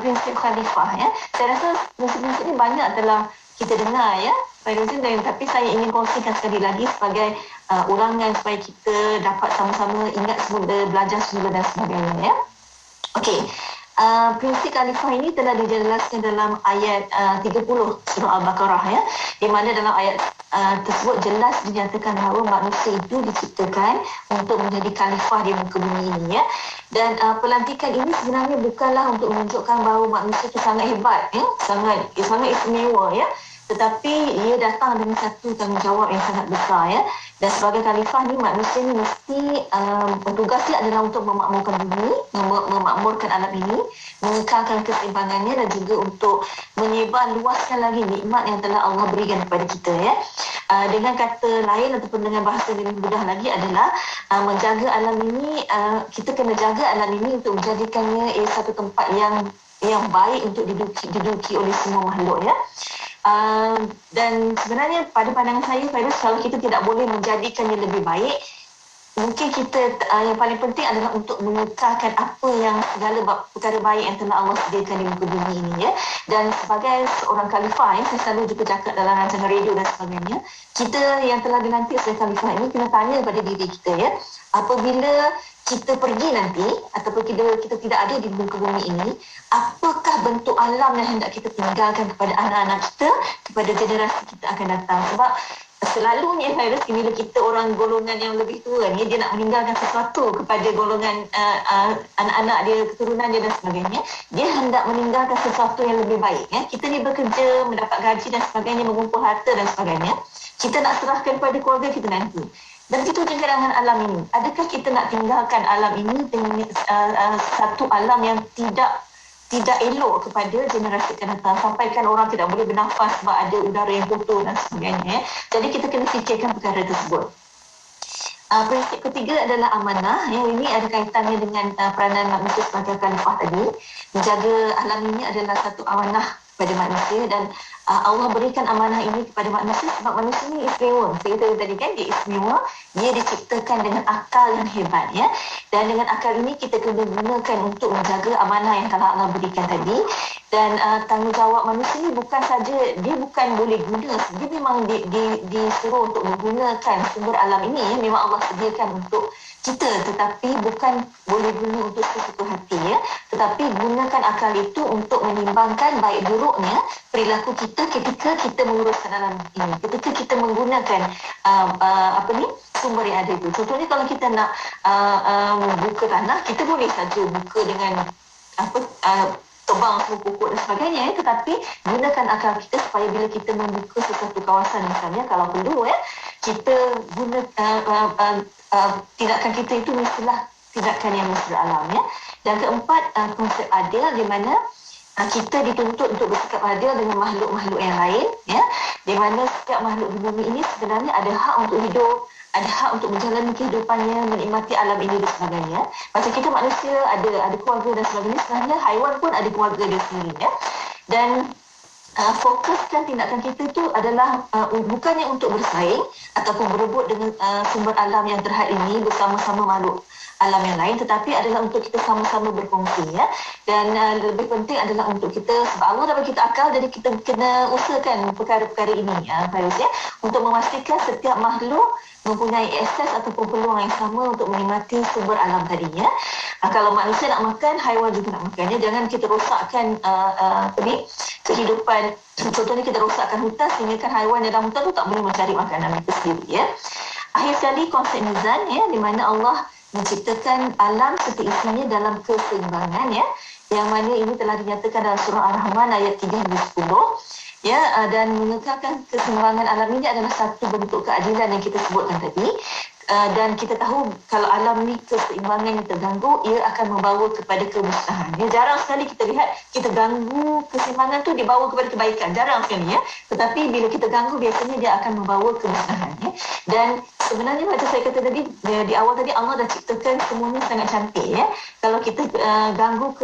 prinsip khalifah ya. Saya rasa prinsip-prinsip ini banyak telah kita dengar ya, tapi saya ingin kongsikan sekali lagi sebagai ulangan supaya kita dapat sama-sama ingat semula, belajar semula dan sebagainya ya. Okey. Prinsip khalifah ini telah dijelaskan dalam ayat 30 surah Al-Baqarah ya, di mana dalam ayat tersebut jelas dinyatakan bahawa manusia itu diciptakan untuk menjadi khalifah di muka bumi ini ya. Dan pelantikan ini sebenarnya bukanlah untuk menunjukkan bahawa manusia itu sangat hebat ya, sangat istimewa ya, tetapi ia datang dengan satu tanggungjawab yang sangat besar ya. Dan sebagai khalifah ni, manusia ni mesti tugasnya adalah untuk memakmurkan bumi, memakmurkan alam ini, mengekalkan keseimbangannya dan juga untuk menyebar luaskan lagi nikmat yang telah Allah berikan kepada kita ya. Dengan kata lain ataupun dengan bahasa yang lebih mudah lagi adalah menjaga alam ini, kita kena jaga alam ini untuk menjadikannya satu tempat yang baik untuk diduduki oleh semua makhluk ya. Dan sebenarnya pada pandangan saya, Fairuz, kalau kita tidak boleh menjadikannya lebih baik, mungkin kita yang paling penting adalah untuk mengekalkan apa yang segala perkara baik yang telah Allah sediakan di muka bumi ini ya. Dan sebagai seorang khalifah ya, saya selalu juga cakap dalam rancangan radio dan sebagainya, kita yang telah dilantik sebagai khalifah ini kena tanya pada diri kita ya, apabila kita pergi nanti ataupun kita tidak ada di muka bumi ini, apakah bentuk alam yang hendak kita tinggalkan kepada anak-anak kita, kepada generasi kita akan datang. Sebab selalunya virus bila kita orang golongan yang lebih tua ni, dia nak meninggalkan sesuatu kepada golongan anak-anak dia, keturunan dia dan sebagainya, dia hendak meninggalkan sesuatu yang lebih baik. Kita ni bekerja, mendapat gaji dan sebagainya, mengumpul harta dan sebagainya, kita nak serahkan kepada keluarga kita nanti. Dan itu juga dengan alam ini. Adakah kita nak tinggalkan alam ini dengan satu alam yang tidak elok kepada generasi akan datang, sampaikan orang tidak boleh bernafas sebab ada udara yang kotor dan sebagainya. Jadi kita kena fikirkan perkara tersebut. Prinsip ketiga adalah amanah. Yang ini ada kaitannya dengan peranan manusia sebagai khalifah tadi. Menjaga alam ini adalah satu amanah kepada manusia, dan Allah berikan amanah ini kepada manusia sebab manusia ini istimewa. Saya kata tadi kan, dia istimewa, dia diciptakan dengan akal yang hebat, ya. Dan dengan akal ini kita kena gunakan untuk menjaga amanah yang Allah berikan tadi. Dan tanggungjawab manusia ini bukan saja, dia bukan boleh guna, dia memang disuruh untuk menggunakan sumber alam ini, ya. Memang Allah sediakan untuk kita, tetapi bukan boleh guna untuk sesuatu hati, ya. Tetapi gunakan akal itu untuk menimbangkan baik buruknya perilaku kita ketika kita menguruskan alam ini, ketika kita menggunakan sumber yang ada itu. Contohnya kalau kita nak buka tanah, kita boleh saja buka dengan tebang semua pokok dan sebagainya, ya. Tetapi gunakan akal kita supaya bila kita membuka sesuatu kawasan misalnya, kalau perlu, ya, kita guna tindakan kita itu mestilah tindakan yang mesra alam, ya. Dan keempat, konsep adil, di mana kita dituntut untuk bersikap adil dengan makhluk-makhluk yang lain, ya. Di mana setiap makhluk di bumi ini sebenarnya ada hak untuk hidup, ada hak untuk menjalani kehidupannya, menikmati alam ini dan sebagainya. Macam kita manusia ada keluarga dan sebagainya, sebenarnya haiwan pun ada keluarga dia sendiri, ya. Dan fokuskan tindakan kita itu adalah bukannya untuk bersaing ataupun berebut dengan sumber alam yang terhad ini bersama-sama makhluk alam yang lain, tetapi adalah untuk kita sama-sama berkongsi, ya. Dan lebih penting adalah untuk kita, sebab Allah dah bagi kita akal, jadi kita kena usahakan perkara-perkara ini, Fairuz, ya, untuk memastikan setiap makhluk mempunyai akses ataupun peluang yang sama untuk menikmati sumber alam tadi, ya. Kalau manusia nak makan, haiwan juga nak makan, ya. Jangan kita rosakkan kehidupan. Contohnya kita rosakkan hutan sehingga kan haiwan yang dalam hutan tu tak boleh mencari makanan mereka sendiri, ya. Akhir sekali, konsep mizan, ya, di mana Allah menciptakan alam seperti isinya dalam keseimbangan, ya, yang mana ini telah dinyatakan dalam surah Ar-Rahman ayat 3 hingga 10, ya. Dan mengekalkan keseimbangan alam ini adalah satu bentuk keadilan yang kita sebutkan tadi. Dan kita tahu kalau alam ni keseimbangannya terganggu, ia akan membawa kepada kemusnahan. Ya, jarang sekali kita lihat kita ganggu keseimbangan tu dibawa kepada kebaikan, jarang sekali, ya. Tetapi bila kita ganggu, biasanya dia akan membawa kemusnahan, ya. Dan sebenarnya macam saya kata tadi di awal tadi, Allah dah ciptakan semuanya sangat cantik, ya. Kalau kita ganggu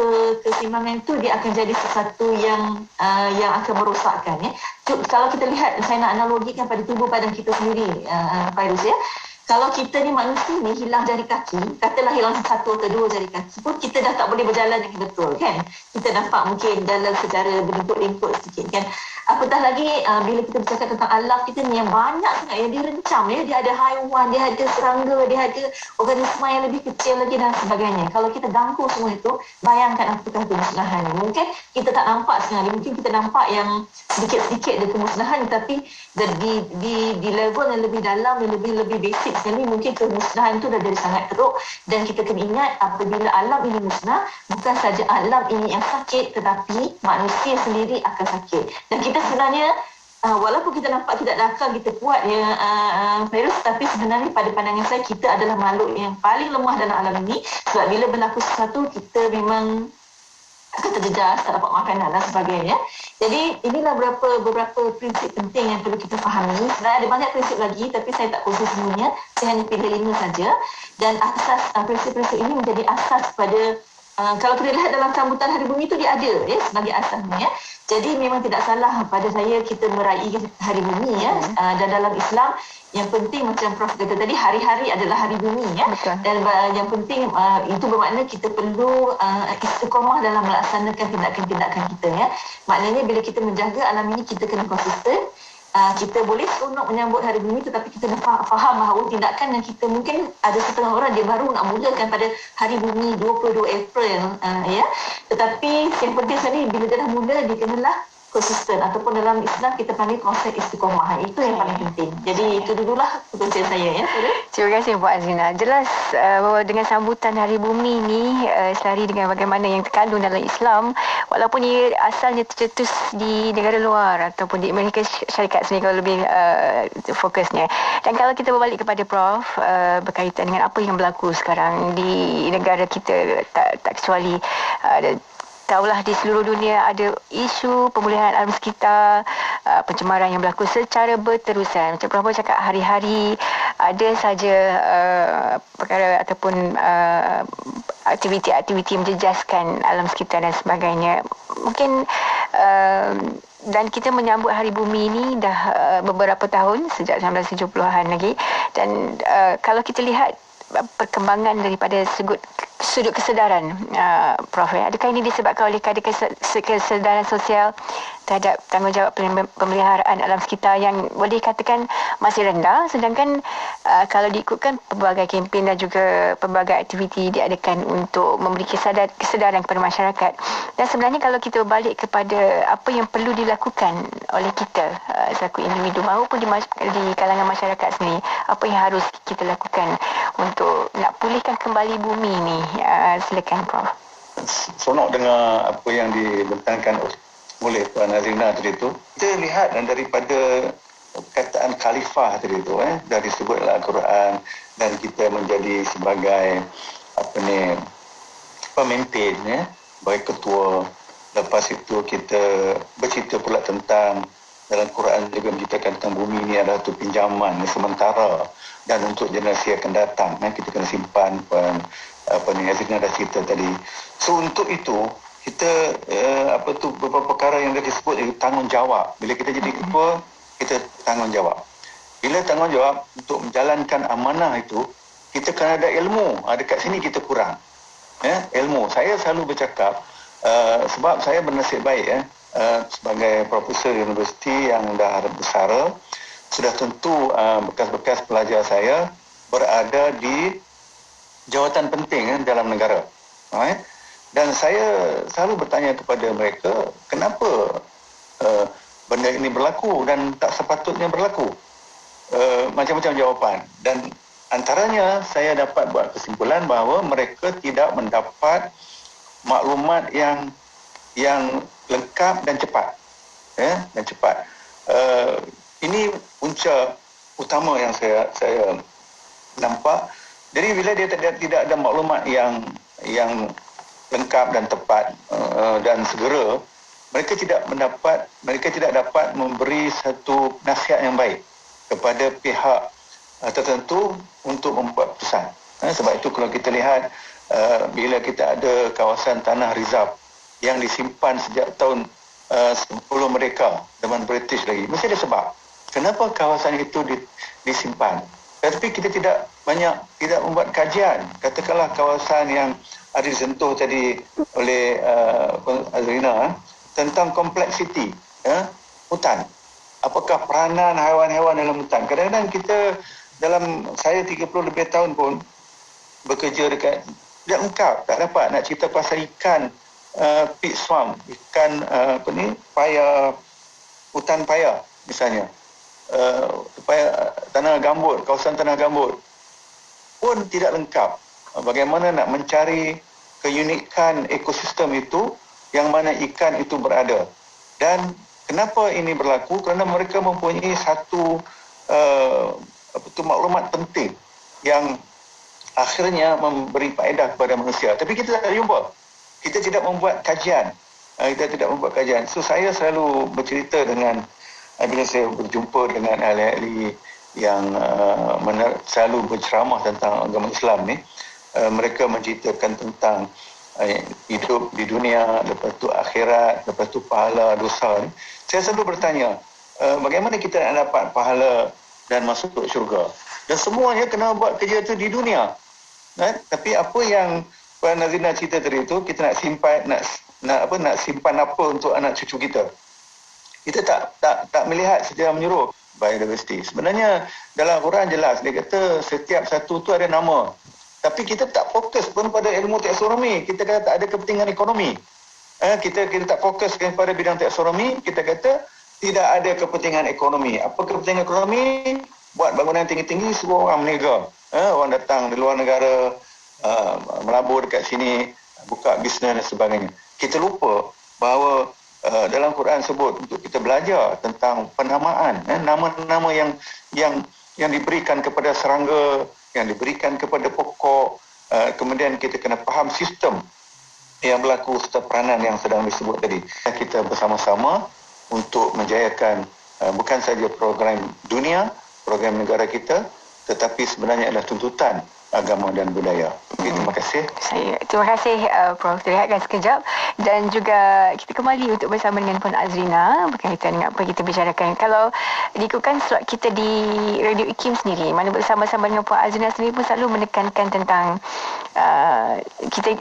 keseimbangan itu, dia akan jadi sesuatu yang akan merosakkan, ya. Kalau kita lihat, saya nak analogikan pada tubuh badan kita sendiri, Fairuz, ya. Kalau kita ni manusia ni hilang jari kaki, katalah hilang satu atau dua jari kaki pun, kita dah tak boleh berjalan dengan betul, kan. Kita nampak mungkin jalan secara berlimput-limput sedikit, kan. Apatah lagi bila kita bercakap tentang alam kita ni yang banyak sangat yang direncam, ya. Dia ada haiwan, dia ada serangga, dia ada organisma yang lebih kecil lagi dan sebagainya. Kalau kita ganggu semua itu, bayangkan apakah kemusnahan. Mungkin kita tak nampak sekali, mungkin kita nampak yang sedikit-sedikit ada kemusnahan, tapi di level yang lebih dalam, yang lebih basic sekali, mungkin kemusnahan itu dah jadi sangat teruk. Dan kita kena ingat, apabila alam ini musnah, bukan saja alam ini yang sakit, tetapi manusia sendiri akan sakit. Dan kita sebenarnya, walaupun kita nampak tidak ada akal, kita kuat, ya, Fairuz, tapi sebenarnya pada pandangan saya, kita adalah makhluk yang paling lemah dalam alam ini. Sebab bila berlaku sesuatu, kita memang akan terjejas, tak dapat makanan dan sebagainya. Jadi inilah beberapa prinsip penting yang perlu kita fahami. Sebenarnya ada banyak prinsip lagi, tapi saya tak kongsi semuanya. Saya hanya pilih 5 saja. Dan asas prinsip-prinsip ini menjadi asas pada kalau kita lihat dalam sambutan Hari Bumi itu, dia ada, ya, sebagai asasnya, ya. Jadi memang tidak salah pada saya kita meraih Hari Bumi, ya. Dan dalam Islam, yang penting macam Prof kata tadi, hari-hari adalah Hari Bumi, ya. Betul. Dan yang penting itu bermakna kita perlu istiqamah dalam melaksanakan tindakan-tindakan kita, ya. Maknanya bila kita menjaga alam ini, kita kena konsisten. Kita boleh seronok menyambut Hari Bumi, tetapi kita kena faham bahawa tindakan yang kita, mungkin ada setengah orang dia baru nak mulakan pada Hari Bumi 22 April, ya. Tetapi yang penting sekali, bila dia dah mula, dia kenalah konsisten, ataupun dalam Islam kita panggil konsep istiqomah. Itu yang paling penting. Jadi itu dululah perkongsian saya ya. Terima kasih Puan Azrina. Jelas bahawa dengan sambutan Hari Bumi ni selari dengan bagaimana yang terkandung dalam Islam, walaupun ia asalnya tercetus di negara luar ataupun di Amerika Syarikat sendiri kalau lebih fokusnya. Dan kalau kita berbalik kepada Prof, berkaitan dengan apa yang berlaku sekarang di negara kita, tak kecuali tahulah di seluruh dunia ada isu pemulihan alam sekitar, pencemaran yang berlaku secara berterusan. Macam Prof cakap, hari-hari ada saja perkara ataupun aktiviti-aktiviti menjejaskan alam sekitar dan sebagainya. Mungkin dan kita menyambut Hari Bumi ini dah beberapa tahun, sejak 1970-an lagi. Dan kalau kita lihat perkembangan daripada sudut kesedaran, Prof, adakah ini disebabkan oleh kadar kesedaran sosial terhadap tanggungjawab pemeliharaan alam sekitar yang boleh katakan masih rendah, sedangkan kalau diikutkan pelbagai kempen dan juga pelbagai aktiviti diadakan untuk memberi kesedaran kepada masyarakat. Dan sebenarnya kalau kita balik kepada apa yang perlu dilakukan oleh kita selaku individu maupun di kalangan masyarakat sendiri, apa yang harus kita lakukan untuk nak pulihkan kembali bumi ini? Silakan Prof. Sonok dengar apa yang dibentangkan oleh Puan Azrina tadi itu. Kita lihat daripada perkataan khalifah tadi itu, dari sebutlah Al-Quran, dan kita menjadi sebagai pemimpin, sebagai ketua. Lepas itu kita bercerita pula tentang, dalam Quran juga menceritakan tentang bumi ini adalah satu pinjaman sementara dan untuk generasi akan datang. Kita kena simpan, Azrina dah cerita tadi. So untuk itu kita beberapa perkara yang dah disebut itu tanggungjawab. Bila kita jadi ketua, kita tanggungjawab. Bila tanggungjawab untuk menjalankan amanah itu, kita kena ada ilmu. Dekat sini kita kurang. Ilmu. Saya selalu bercakap, sebab saya bernasib baik sebagai profesor universiti yang dah bersara, sudah tentu bekas-bekas pelajar saya berada di jawatan penting dalam negara. Dan saya selalu bertanya kepada mereka, kenapa benda ini berlaku dan tak sepatutnya berlaku? Macam-macam jawapan. Dan antaranya saya dapat buat kesimpulan bahawa mereka tidak mendapat maklumat yang lengkap dan cepat. Dan cepat. Ini punca utama yang saya nampak. Jadi bila dia tidak ada maklumat yang lengkap dan tepat dan segera, mereka tidak dapat memberi satu nasihat yang baik kepada pihak tertentu untuk membuat keputusan. Sebab itu kalau kita lihat bila kita ada kawasan tanah rizab yang disimpan sejak tahun sebelum mereka, zaman British lagi, mesti ada sebab kenapa kawasan itu disimpan. Tetapi kita tidak membuat kajian. Katakanlah kawasan yang ada disentuh tadi oleh Azrina tentang kompleksiti hutan. Apakah peranan haiwan-haiwan dalam hutan? Kadang-kadang kita saya 30 lebih tahun pun bekerja dekat, tidak lengkap, tak dapat nak cerita pasal ikan pig swamp, ikan paya, hutan paya misalnya. Tanah gambut, kawasan tanah gambut pun tidak lengkap. Bagaimana nak mencari keunikan ekosistem itu yang mana ikan itu berada. Dan kenapa ini berlaku? Kerana mereka mempunyai satu maklumat penting yang akhirnya memberi faedah kepada manusia. Tapi kita tak jumpa. Kita tidak membuat kajian. So saya selalu bercerita dengan, bila saya berjumpa dengan ahli-ahli yang selalu berceramah tentang agama Islam ni, mereka menceritakan tentang hidup di dunia, lepas tu akhirat, lepas tu pahala, dosa ni. Saya selalu bertanya, bagaimana kita nak dapat pahala dan masuk ke syurga? Dan semuanya kena buat kerja tu di dunia. Tapi apa yang Puan Azrina cerita tadi itu, kita nak simpan apa untuk anak cucu kita. Kita tak melihat secara menyeluruh biodiversity. Sebenarnya dalam Quran jelas dia kata setiap satu tu ada nama. Tapi kita tak fokus pun pada ilmu taksonomi. Kita kata tak ada kepentingan ekonomi. kita tak fokus kepada bidang taksonomi, kita kata tidak ada kepentingan ekonomi. Apa kepentingan ekonomi? Buat bangunan tinggi-tinggi, semua orang meniaga. Orang datang dari luar negara, melabur dekat sini, buka bisnes dan sebagainya. Kita lupa bahawa dalam Quran sebut untuk kita belajar tentang penamaan, nama-nama yang diberikan kepada serangga, yang diberikan kepada pokok. Kemudian kita kena faham sistem yang berlaku serta peranan yang sedang disebut tadi. Kita bersama-sama untuk menjayakan bukan saja program dunia, program negara kita, tetapi sebenarnya adalah tuntutan agama dan budaya. Terima kasih. Terima kasih Prof. Rehatkan sekejap. Dan juga kita kembali untuk bersama dengan Puan Azrina berkaitan dengan apa kita bicarakan. Kalau diikutkan slot kita di Radio IKIM sendiri, mana bersama-sama dengan Puan Azrina sendiri pun selalu menekankan tentang kita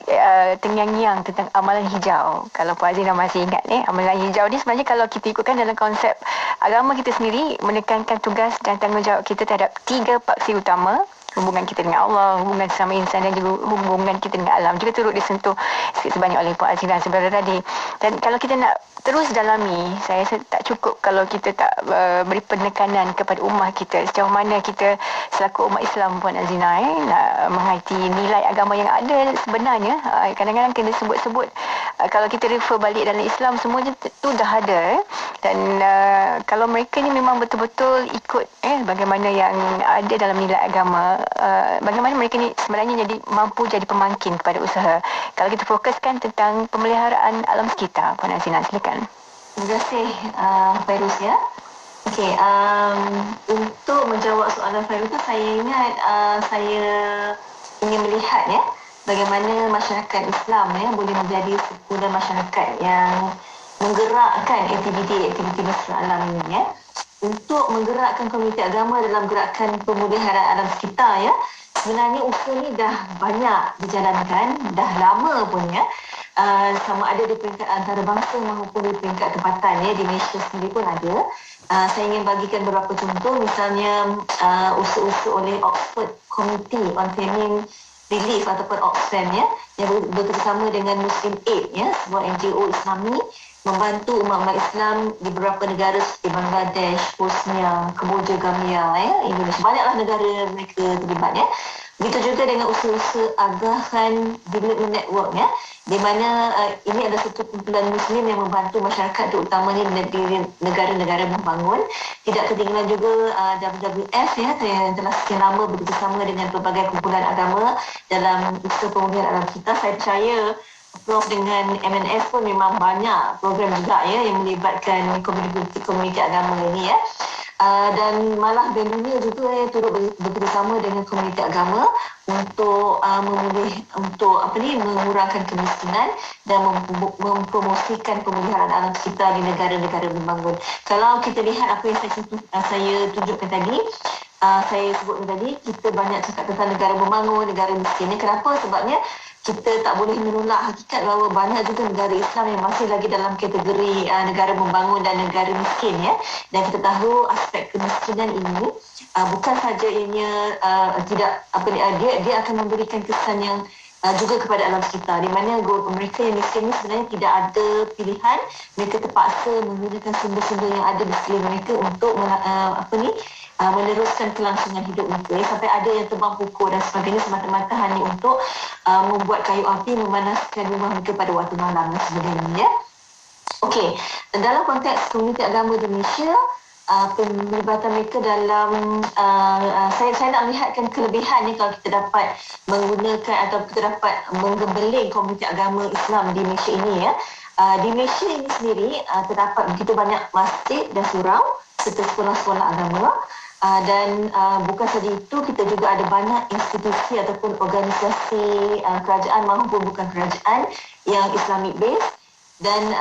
terngiang-ngiang tentang amalan hijau. Kalau Puan Azrina masih ingat amalan hijau ni sebenarnya kalau kita ikutkan dalam konsep agama kita sendiri menekankan tugas dan tanggungjawab kita terhadap 3 paksi utama. Hubungan kita dengan Allah, hubungan sesama insan dan juga hubungan kita dengan alam juga turut disentuh sikit sebanyak oleh Puan Azrina sebenarnya tadi. Dan kalau kita nak terus dalami, saya rasa tak cukup kalau kita tak beri penekanan kepada ummah kita. Sejauh mana kita selaku umat Islam Puan Azrina nak menghayati nilai agama yang ada sebenarnya. Kadang-kadang kena sebut-sebut, kalau kita refer balik dalam Islam semuanya tu dah ada. Dan kalau mereka ni memang betul-betul ikut bagaimana yang ada dalam nilai agama, bagaimana mereka ni sebenarnya mampu jadi pemangkin kepada usaha. Kalau kita fokuskan tentang pemeliharaan alam sekitar, Puan Azrina, silakan. Terima kasih Fairuz ya. Okey, untuk menjawab soalan Fairuz tu, saya ingat saya ingin melihat bagaimana masyarakat Islam boleh menjadi sebuah masyarakat yang menggerakkan aktiviti-aktiviti mesra alam ini untuk menggerakkan komuniti agama dalam gerakan pemeliharaan alam sekitar Sebenarnya usaha ni dah banyak dijalankan, dah lama pun sama ada di peringkat antarabangsa maupun di peringkat tempatan di Malaysia sendiri pun ada. Saya ingin bagikan beberapa contoh, misalnya usaha-usaha oleh Oxford Committee on Famine Relief ataupun Oxfam yang bekerjasama dengan Muslim Aid sebuah NGO Islami membantu umat-umat Islam di beberapa negara seperti Bangladesh, Bosnia, Kemboja, Gambia, Indonesia. Banyaklah negara mereka terlibat Begitu juga dengan usaha-usaha Agahan Development Network di mana ini adalah satu kumpulan Muslim yang membantu masyarakat terutamanya di negara-negara membangun. Tidak ketinggalan juga WWF yang telah sekian lama bekerjasama dengan pelbagai kumpulan agama dalam usaha pemulihan alam kita. Saya percaya Prof dengan MNS pun memang banyak program juga yang melibatkan komuniti agama ini dan malah Bank Dunia juga turut bekerjasama dengan komuniti agama untuk mengurangkan kemiskinan dan mempromosikan pemeliharaan alam sekitar di negara-negara membangun. Kalau kita lihat apa yang saya tunjukkan tadi, saya sebutkan tadi, kita banyak cakap tentang negara membangun, negara miskin. Kenapa? Sebabnya kita tak boleh menolak hakikat bahawa banyak juga negara Islam yang masih lagi dalam kategori negara membangun dan negara miskin Dan kita tahu aspek kemiskinan ini bukan saja ianya dia akan memberikan kesan yang juga kepada alam sekitar, di mana mereka yang miskin ini sebenarnya tidak ada pilihan. Mereka terpaksa menggunakan sumber-sumber yang ada di sekeliling mereka untuk meneruskan kelangsungan hidup mereka. Sampai ada yang tebang pokok dan sebagainya semata-mata hanya untuk membuat kayu api memanaskan rumah mereka pada waktu malam dan sebagainya. Okey, dalam konteks komuniti agama di Malaysia, penglibatan mereka dalam saya nak lihatkan kelebihan kalau kita dapat menggunakan atau kita dapat menggembeling komuniti agama Islam di Malaysia ini Di Malaysia ini sendiri terdapat begitu banyak masjid dan surau serta sekolah-sekolah agama. Dan bukan saja itu, kita juga ada banyak institusi ataupun organisasi kerajaan maupun bukan kerajaan yang Islamic based. Dan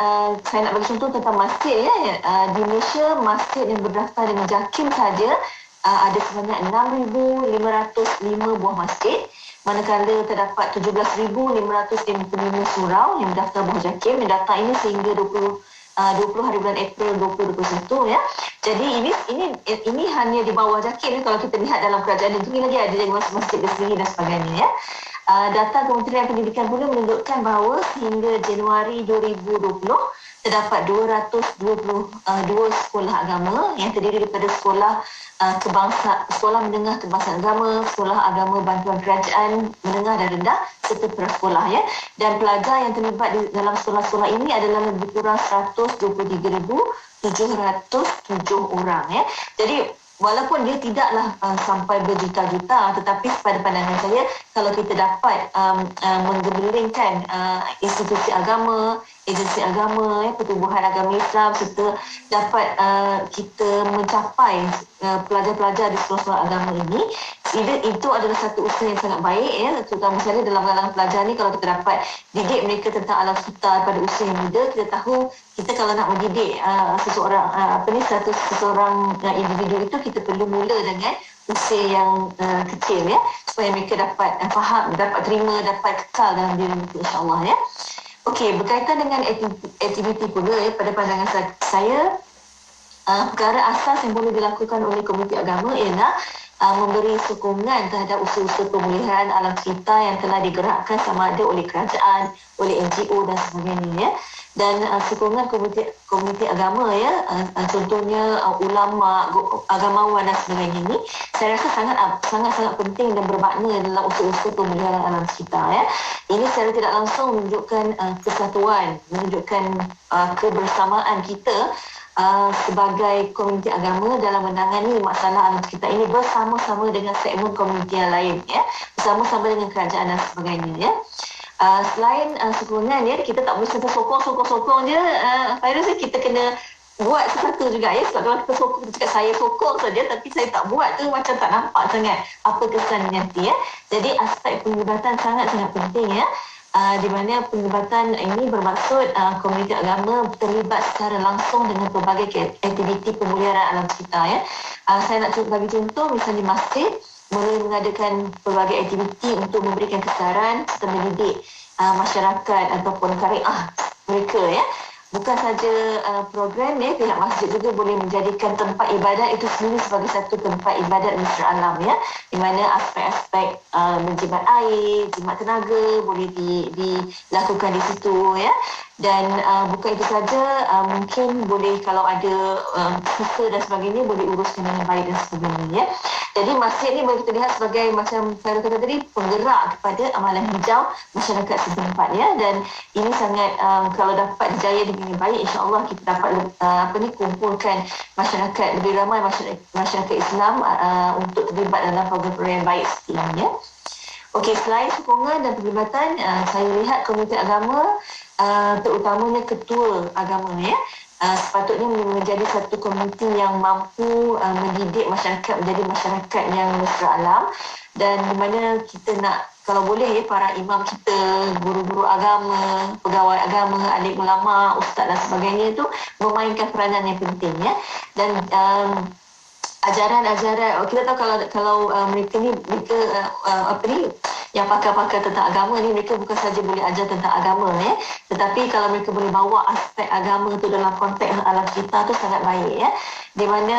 saya nak bagi contoh tentang masjid di Malaysia, masjid yang berdaftar dengan JAKIM saja ada sebanyak 6,505 buah masjid, manakala terdapat 17,555 surau yang berdaftar buah JAKIM. Data ini sehingga 20 hari bulan April 2021 Jadi ini hanya di bawah JAKIM. Kalau kita lihat dalam kerajaan negeri lagi ada masjid bersendiri dan sebagainya Data Kementerian Pendidikan pula menunjukkan bahawa sehingga Januari 2020 terdapat 222 sekolah agama yang terdiri daripada sekolah menengah kebangsaan agama, sekolah agama bantuan kerajaan menengah dan rendah serta prasekolah ya. Dan pelajar yang terlibat di dalam sekolah-sekolah ini adalah lebih kurang 123,707 orang ya. Jadi walaupun dia tidaklah sampai berjuta-juta, tetapi pada pandangan saya kalau kita dapat menggembelengkan institusi agama, agensi agama, pertubuhan agama Islam serta dapat kita mencapai pelajar-pelajar di sekolah-sekolah agama ini, itu adalah satu usaha yang sangat baik ya, terutama misalnya dalam kalangan pelajar ni kalau kita dapat didik mereka tentang alam sekitar pada usia yang muda, kita tahu kita kalau nak mendidik seseorang individu itu kita perlu mula dengan usia yang kecil ya, supaya mereka dapat faham, dapat terima, dapat kekal dalam diri mereka insya-Allah ya. Okey, berkaitan dengan aktiviti pula ya, pada pandangan saya perkara asas yang boleh dilakukan oleh komuniti agama ialah memberi sokongan terhadap usaha-usaha pemulihan alam sekitar yang telah digerakkan sama ada oleh kerajaan, oleh NGO dan sebagainya ya. Dan sokongan komuniti agama ya, contohnya ulama, agamawan dan sebagainya ini saya rasa sangat penting dan bermakna dalam usaha-usaha pemulihan alam sekitar ya. Ini secara tidak langsung menunjukkan kesatuan, menunjukkan kebersamaan kita sebagai komuniti agama dalam menangani masalah alam sekitar ini bersama-sama dengan segmen komuniti yang lain ya, bersama-sama dengan kerajaan dan sebagainya ya. Selain sokongan ya, kita tak boleh sokong je virus ni, kita kena buat sesuatu juga ya. Sebab kalau kita sokong, kita cakap saya sokong saja tapi saya tak buat tu macam tak nampak sangat apa kesan nanti ya. Jadi aspek penglibatan sangat-sangat penting ya. Di mana penglibatan ini bermaksud komuniti agama terlibat secara langsung dengan pelbagai aktiviti pemeliharaan alam sekitar ya. Saya nak bagi contoh, misalnya masjid boleh mengadakan pelbagai aktiviti untuk memberikan kesedaran serta mendidik masyarakat ataupun kariah mereka ya. Bukan saja program ya, pihak masjid juga boleh menjadikan tempat ibadat itu sendiri sebagai satu tempat ibadat mesra alam ya, di mana aspek-aspek menjimat air, jimat tenaga boleh dilakukan di situ ya. Dan bukan itu saja, mungkin boleh kalau ada suka dan sebagainya boleh uruskan dengan baik dan sebagainya ya. Jadi masjid ni boleh kita lihat sebagai macam saya kata tadi, penggerak kepada amalan hijau masyarakat setempat ya. Dan ini sangat kalau dapat dijaya dengan baik, insya-Allah kita dapat kumpulkan masyarakat, lebih ramai masyarakat Islam untuk terlibat dalam program-program yang baik seperti ini ya. Okey, selain sokongan dan perlibatan, saya lihat komuniti agama, terutamanya ketua agama ya, sepatutnya menjadi satu komuniti yang mampu mendidik masyarakat menjadi masyarakat yang mesra alam, dan di mana kita nak, kalau boleh ya, para imam kita, guru-guru agama, pegawai agama, alim ulama, ustaz dan sebagainya itu memainkan peranan yang penting ya. Dan ajaran-ajaran, kita tahu kalau mereka yang pakar-pakar tentang agama ni, mereka bukan saja boleh ajar tentang agama ya, tetapi kalau mereka boleh bawa aspek agama tu dalam konteks alam sekitar tu sangat baik ya. Di mana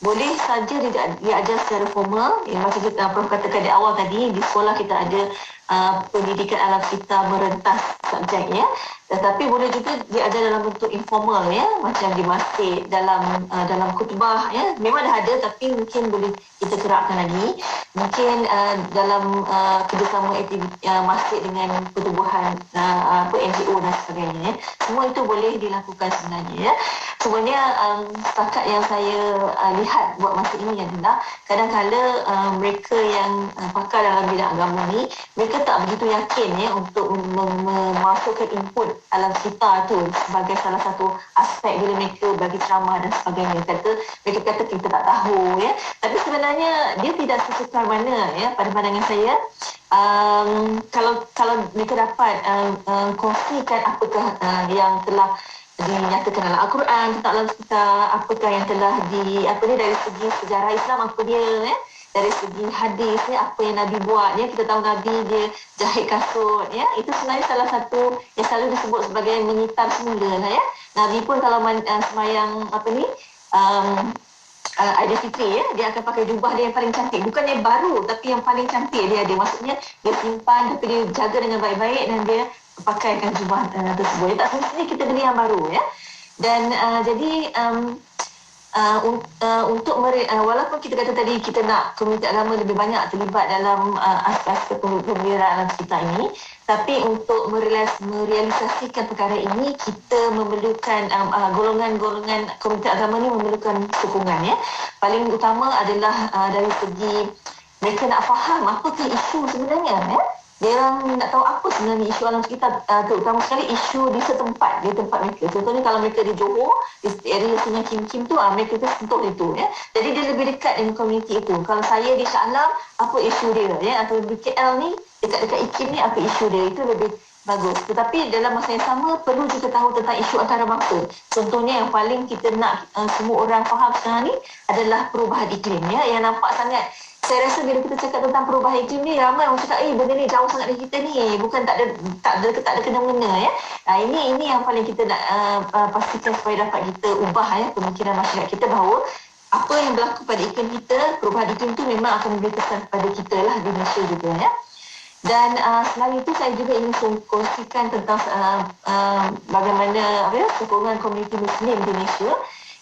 boleh saja diajar secara formal ya, macam kita Prof katakan di awal tadi, di sekolah kita ada pendidikan alam sekitar merentas subjek ya. Tetapi boleh juga diajar dalam bentuk informal ya, macam di masjid, dalam khutbah ya. Memang dah ada tapi mungkin boleh kita gerakkan lagi. Mungkin dalam kerjasama aktiviti masjid dengan pertubuhan NGO dan sebagainya ya. Semua itu boleh dilakukan sebenarnya ya. Sebenarnya setakat yang saya lihat buat masa ini adalah kadang-kala mereka yang pakar dalam bidang agama ni, mereka tak begitu yakin ya untuk memasukkan input alam sekitar tu sebagai salah satu aspek bila mereka bagi ceramah dan sebagainya. Mereka kata kita tak tahu ya. Tapi sebenarnya dia tidak sesukar mana ya, pada pandangan saya. Kalau mereka dapat kongsikan apakah yang telah dinyatakan dalam Al-Quran tentang alam sekitar, apakah yang telah dari segi sejarah Islam apa dia ya, dari segi hadis ya, apa yang Nabi buat ya. Kita tahu Nabi dia jahit kasut ya, itu sebenarnya salah satu yang selalu disebut sebagai mengitar semula lah ya. Nabi pun kalau semayang Aidilfitri dia akan pakai jubah dia yang paling cantik, bukan yang baru tapi yang paling cantik dia ada. Maksudnya dia simpan tapi dia jaga dengan baik-baik dan dia pakaikan jubah tersebut. Dia tak semestinya kita beli yang baru Dan jadi untuk walaupun kita kata tadi kita nak komuniti agama lebih banyak terlibat dalam aspek pembelian alam sekitar ini, tapi untuk merealisasikan perkara ini kita memerlukan golongan-golongan komuniti agama ni memerlukan sokongan Paling utama adalah dari segi mereka nak faham apakah isu sebenarnya Dia orang nak tahu apa sebenarnya isu alam sekitar, terutama sekali isu di setempat, di tempat mereka. Contohnya kalau mereka di Johor, di area Sungai Kim tu, mereka tu sentuh itu. Jadi dia lebih dekat dengan komuniti itu. Kalau saya di Shah Alam, apa isu dia? Atau di KL ni, dekat-dekat IKIM ni, apa isu dia? Itu lebih bagus. Tetapi dalam masa yang sama, perlu juga tahu tentang isu antarabangsa. Contohnya yang paling kita nak semua orang faham sekarang ni adalah perubahan iklim. Yang nampak sangat. Saya rasa bila kita cakap tentang perubahan iklim ni, ramai orang cakap, benda ni jauh sangat dari kita ni. Bukan tak ada kena-mengena Ini yang paling kita nak pastikan supaya dapat kita ubah pemikiran masyarakat kita bahawa apa yang berlaku pada iklim kita, perubahan iklim tu memang akan memberi kesan kepada kita lah di Malaysia juga Dan selain itu saya juga ingin kongsikan tentang bagaimana sokongan komuniti Muslim di Malaysia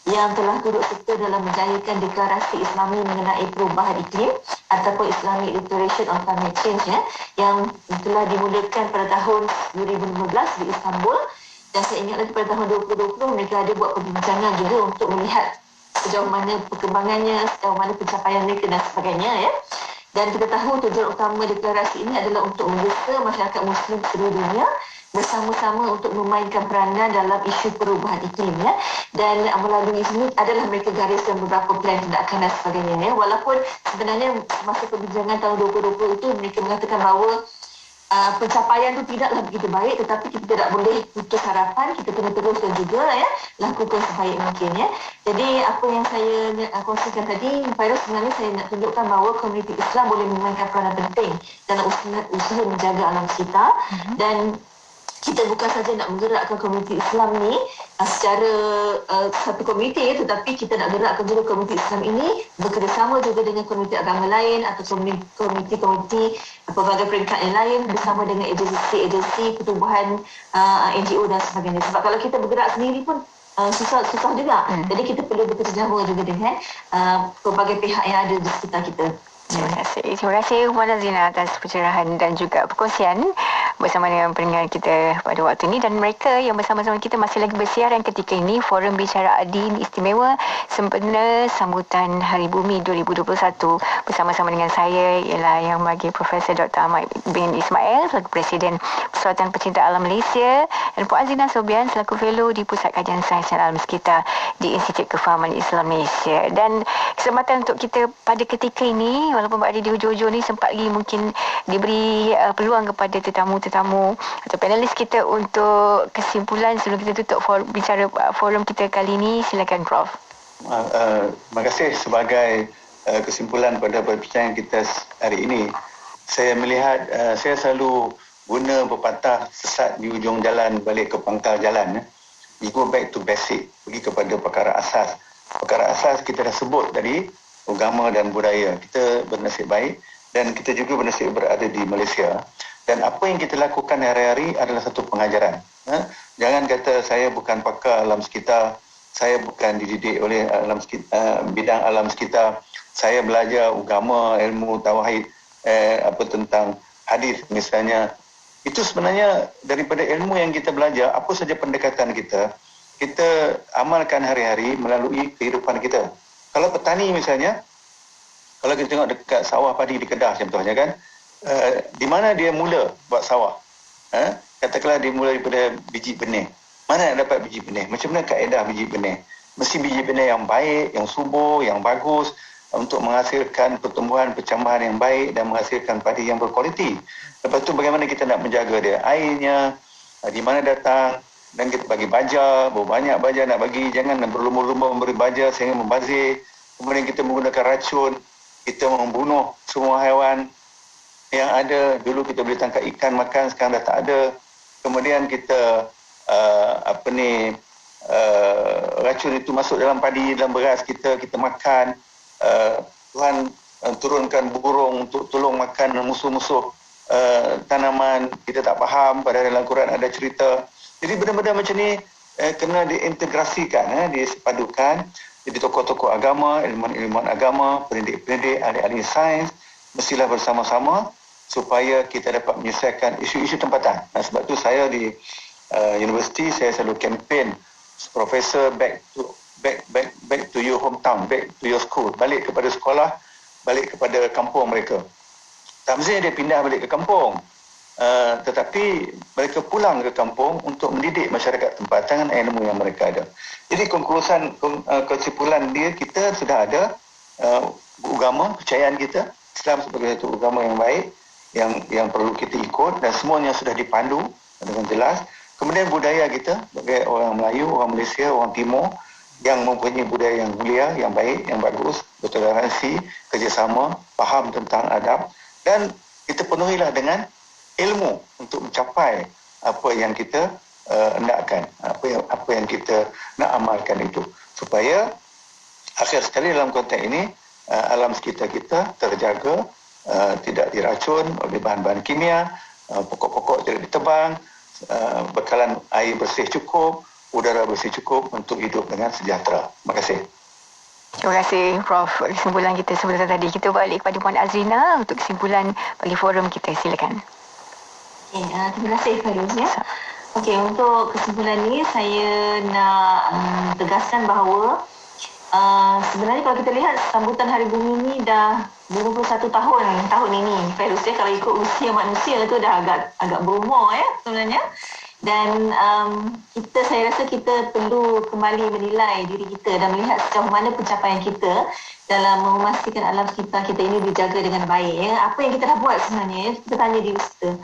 yang telah turut serta dalam menjayakan deklarasi Islami mengenai perubahan iklim ataupun Islamic Declaration on Climate Change yang telah dimulakan pada tahun 2015 di Istanbul. Dan saya ingat lagi pada tahun 2020 mereka ada buat perbincangan juga untuk melihat sejauh mana perkembangannya, sejauh mana pencapaian mereka dan sebagainya Dan kita tahu tujuan utama deklarasi ini adalah untuk menggesa masyarakat Muslim seluruh dunia bersama-sama untuk memainkan peranan dalam isu perubahan iklim dan melalui ini adalah mereka gariskan beberapa plan tindakan dan sebagainya Walaupun sebenarnya masa perbincangan tahun 2020 itu mereka mengatakan bahawa pencapaian itu tidaklah begitu baik, tetapi kita tidak boleh putus harapan, kita kena teruskan juga lakukan sebaik mungkin Jadi apa yang saya kongsikan tadi, Fairuz, sebenarnya saya nak tunjukkan bahawa komuniti Islam boleh memainkan peranan penting dalam usaha menjaga alam sekitar dan kita bukan saja nak menggerakkan komuniti Islam ni secara satu komuniti tetapi kita nak gerakkan juga komuniti Islam ini bekerjasama juga dengan komuniti agama lain atau komuniti pelbagai peringkat yang lain bersama dengan agensi pertubuhan NGO dan sebagainya. Sebab kalau kita bergerak sendiri pun susah juga. Jadi kita perlu bekerjasama juga dengan pelbagai pihak yang ada di sekitar kita. Terima kasih kepada Zina atas pencerahan dan juga perkongsian bersama dengan pendengar kita pada waktu ini dan mereka yang bersama-sama kita masih lagi bersiaran ketika ini Forum Bicara Adin Istimewa sempena sambutan Hari Bumi 2021 bersama-sama dengan saya ialah Yang Bagi Profesor Dr. Ahmad bin Ismail selaku Presiden Persatuan Pecinta Alam Malaysia dan Puan Zina Sobian selaku Fellow di Pusat Kajian Sains dan Alam Sekitar di Institut Kefahaman Islam Malaysia. Dan kesempatan untuk kita pada ketika ini walaupun berada di hujung-hujung ni sempat lagi mungkin diberi peluang kepada tetamu-tetamu atau panelis kita untuk kesimpulan sebelum kita tutup forum kita kali ini. Silakan Prof. Terima kasih. Sebagai kesimpulan pada perbincangan kita hari ini, saya melihat saya selalu guna pepatah sesat di ujung jalan balik ke pangkal jalan. We go back to basic, pergi kepada perkara asas. Perkara asas kita dah sebut tadi, agama dan budaya. Kita bernasib baik dan kita juga bernasib berada di Malaysia. Dan apa yang kita lakukan hari-hari adalah satu pengajaran. Jangan kata saya bukan pakar alam sekitar, saya bukan dididik oleh bidang alam sekitar, saya belajar agama, ilmu tauhid, tentang hadis misalnya. Itu sebenarnya daripada ilmu yang kita belajar, apa saja pendekatan kita amalkan hari-hari melalui kehidupan kita. Kalau petani misalnya, kalau kita tengok dekat sawah padi di Kedah contohnya kan, di mana dia mula buat sawah? Katakanlah dia mula daripada biji benih. Mana nak dapat biji benih? Macam mana kaedah biji benih? Mesti biji benih yang baik, yang subur, yang bagus untuk menghasilkan pertumbuhan, percambahan yang baik dan menghasilkan padi yang berkualiti. Lepas tu bagaimana kita nak menjaga dia? Airnya, di mana datang, dan kita bagi baja, banyak baja nak bagi, jangan berlumba-lumba memberi baja sehingga membazir. Kemudian kita menggunakan racun, kita membunuh semua haiwan yang ada. Dulu kita boleh tangkap ikan makan, sekarang dah tak ada. Kemudian kita racun itu masuk dalam padi, dalam beras kita makan. Tuhan turunkan burung untuk tolong makan musuh-musuh tanaman. Kita tak faham, pada dalam Quran ada cerita. Jadi benda-benda macam ni kena diintegrasikan, disepadukan. Jadi tokoh-tokoh agama, ilmuwan-ilmuwan agama, pendidik-pendidik, ahli-ahli sains mestilah bersama-sama supaya kita dapat menyelesaikan isu-isu tempatan. Sebab tu saya di universiti saya selalu kempen profesor back to your hometown, back to your school, balik kepada sekolah, balik kepada kampung mereka. Tak mestinya dia pindah balik ke kampung, tetapi mereka pulang ke kampung untuk mendidik masyarakat tempatan dengan ilmu yang mereka ada. Jadi kesimpulan dia, kita sudah ada agama, kepercayaan kita, Islam sebagai satu agama yang baik, yang perlu kita ikut, dan semuanya sudah dipandu dengan jelas. Kemudian budaya kita sebagai orang Melayu, orang Malaysia, orang Timur yang mempunyai budaya yang mulia, yang baik, yang bagus, bertoleransi, kerjasama, faham tentang adab, dan kita penuhilah dengan ilmu untuk mencapai apa yang kita hendakkan, apa yang kita nak amalkan itu, supaya akhir sekali dalam konteks ini alam sekitar kita terjaga, tidak diracun oleh bahan-bahan kimia, pokok-pokok tidak ditebang, bekalan air bersih cukup, udara bersih cukup untuk hidup dengan sejahtera. Terima kasih. Terima kasih Prof. Kesimpulan kita sebentar tadi. Kita balik kepada Puan Azrina untuk kesimpulan bagi forum kita. Silakan. Terima kasih Fairuz ya. Okey, untuk kesimpulan ni saya nak tegaskan bahawa sebenarnya kalau kita lihat sambutan Hari Bumi ni dah 21 tahun ini Fairuz ya. Kalau ikut usia manusia tu dah agak berumur ya sebenarnya. Dan saya rasa kita perlu kembali menilai diri kita dan melihat sejauh mana pencapaian kita dalam memastikan alam sekitar kita ini dijaga dengan baik ya. Apa yang kita dah buat sebenarnya ya? Kita tanya diri kita.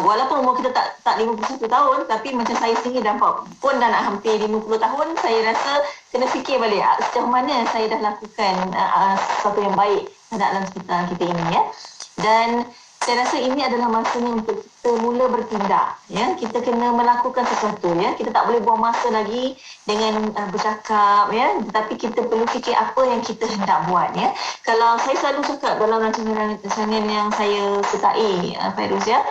Walaupun umur kita tak 51 tahun, tapi macam saya sendiri dah pun dah nak hampir 50 tahun, saya rasa kena fikir balik sejauh mana saya dah lakukan sesuatu yang baik terhadap alam sekitar kita ini ya. Dan saya rasa ini adalah masanya untuk kita mula bertindak ya. Kita kena melakukan sesuatu ya. Kita tak boleh buang masa lagi dengan bercakap ya, tetapi kita perlu fikir apa yang kita hendak buat ya. Kalau saya selalu cakap dalam rancangan yang saya sertai Fairuz ya,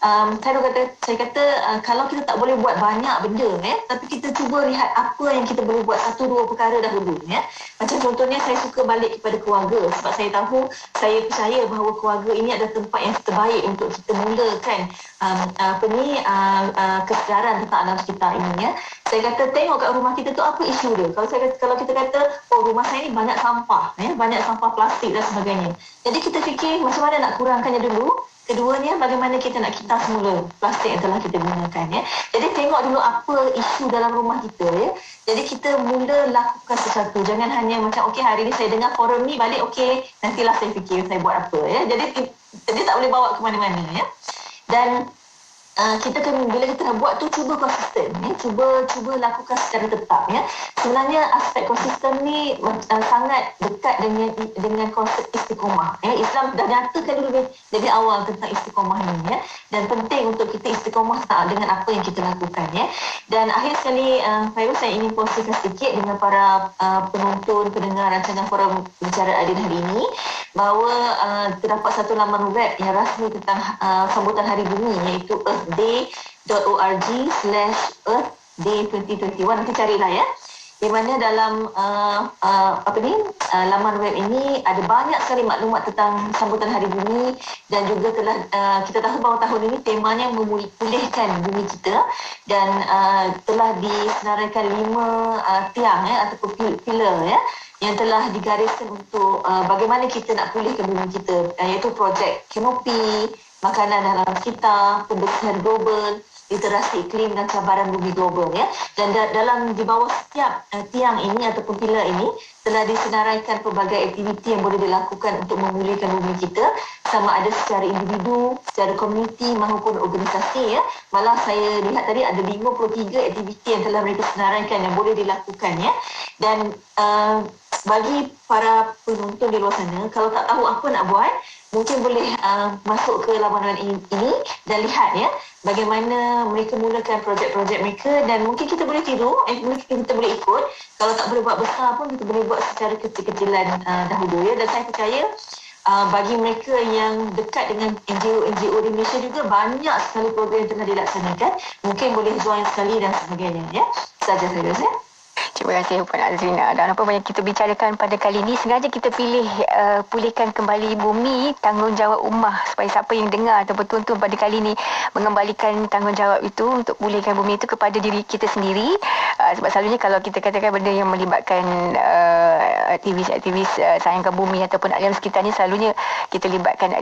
saya kata kalau kita tak boleh buat banyak benda ya, tapi kita cuba lihat apa yang kita boleh buat 1-2 perkara dahulu ya. Macam contohnya saya suka balik kepada keluarga, sebab saya percaya bahawa keluarga ini adalah tempat yang terbaik untuk kita mulakan kesedaran tentang alam sekitar ini ya. Saya kata tengok kat rumah kita tu apa isu dia. Kalau kita kata rumah saya ni banyak sampah ya, banyak sampah plastik dan sebagainya. Jadi kita fikir macam mana nak kurangkannya dulu. Keduanya, bagaimana kita nak kitas semula plastik yang telah kita gunakan ya. Jadi tengok dulu apa isu dalam rumah kita ya. Jadi kita mula lakukan sesuatu. Jangan hanya macam okey hari ni saya dengar forum ni balik okey, nantilah saya fikir saya buat apa ya. Jadi tak boleh bawa ke mana-mana ya. Dan kita kan bila kita nak buat tu cuba konsisten ya, cuba lakukan secara tetap ya. Sebenarnya aspek konsisten ni sangat dekat dengan konsep istiqomah ya. Islam dah nyatakan dulu dari awal tentang istiqomah ni ya, dan penting untuk kita istiqomah dengan apa yang kita lakukan ya. Dan akhir sekali Fairuz, saya ingin kongsikan sedikit dengan para penonton pendengar rancangan forum bicara adil hari ini bahawa terdapat satu laman web yang rasmi tentang sambutan Hari Bumi, iaitu earthday.org/earthday2021. Nanti carilah ya. Di mana dalam laman web ini ada banyak sekali maklumat tentang sambutan Hari Bumi, dan juga telah kita tahu bahawa tahun ini temanya memulihkan bumi kita, dan telah disenaraikan 5 tiang ya, ataupun pilar ya, yang telah digariskan untuk bagaimana kita nak pulihkan bumi kita, iaitu projek Kanopi, makanan dalam sekitar, pembersihan global, literasi iklim dan cabaran bumi global ya. Dan di bawah setiap tiang ini ataupun pilar ini telah disenaraikan pelbagai aktiviti yang boleh dilakukan untuk memulihkan bumi kita, sama ada secara individu, secara komuniti maupun organisasi ya. Malah saya lihat tadi ada 53 aktiviti yang telah mereka senaraikan yang boleh dilakukan ya. Dan bagi para penonton di luar sana, kalau tak tahu apa nak buat, mungkin boleh masuk ke laman ini dan lihat ya bagaimana mereka mulakan projek-projek mereka, dan mungkin kita boleh tiru, mungkin kita boleh ikut. Kalau tak boleh buat besar pun kita boleh buat secara kecil-kecilan dahulu ya. Dan saya percaya bagi mereka yang dekat dengan NGO di Malaysia juga banyak sekali program yang tengah dilaksanakan. Mungkin boleh join sekali dan sebagainya ya. Saja saya rasa. Terima kasih Puan Azrina. Dan apa yang kita bicarakan pada kali ini, sengaja kita pilih pulihkan kembali bumi, tanggungjawab ummah, supaya siapa yang dengar atau bertonton pada kali ini mengembalikan tanggungjawab itu untuk pulihkan bumi itu kepada diri kita sendiri. Sebab selalunya kalau kita katakan benda yang melibatkan aktivis sayangkan bumi ataupun alam sekitarnya, selalunya kita libatkan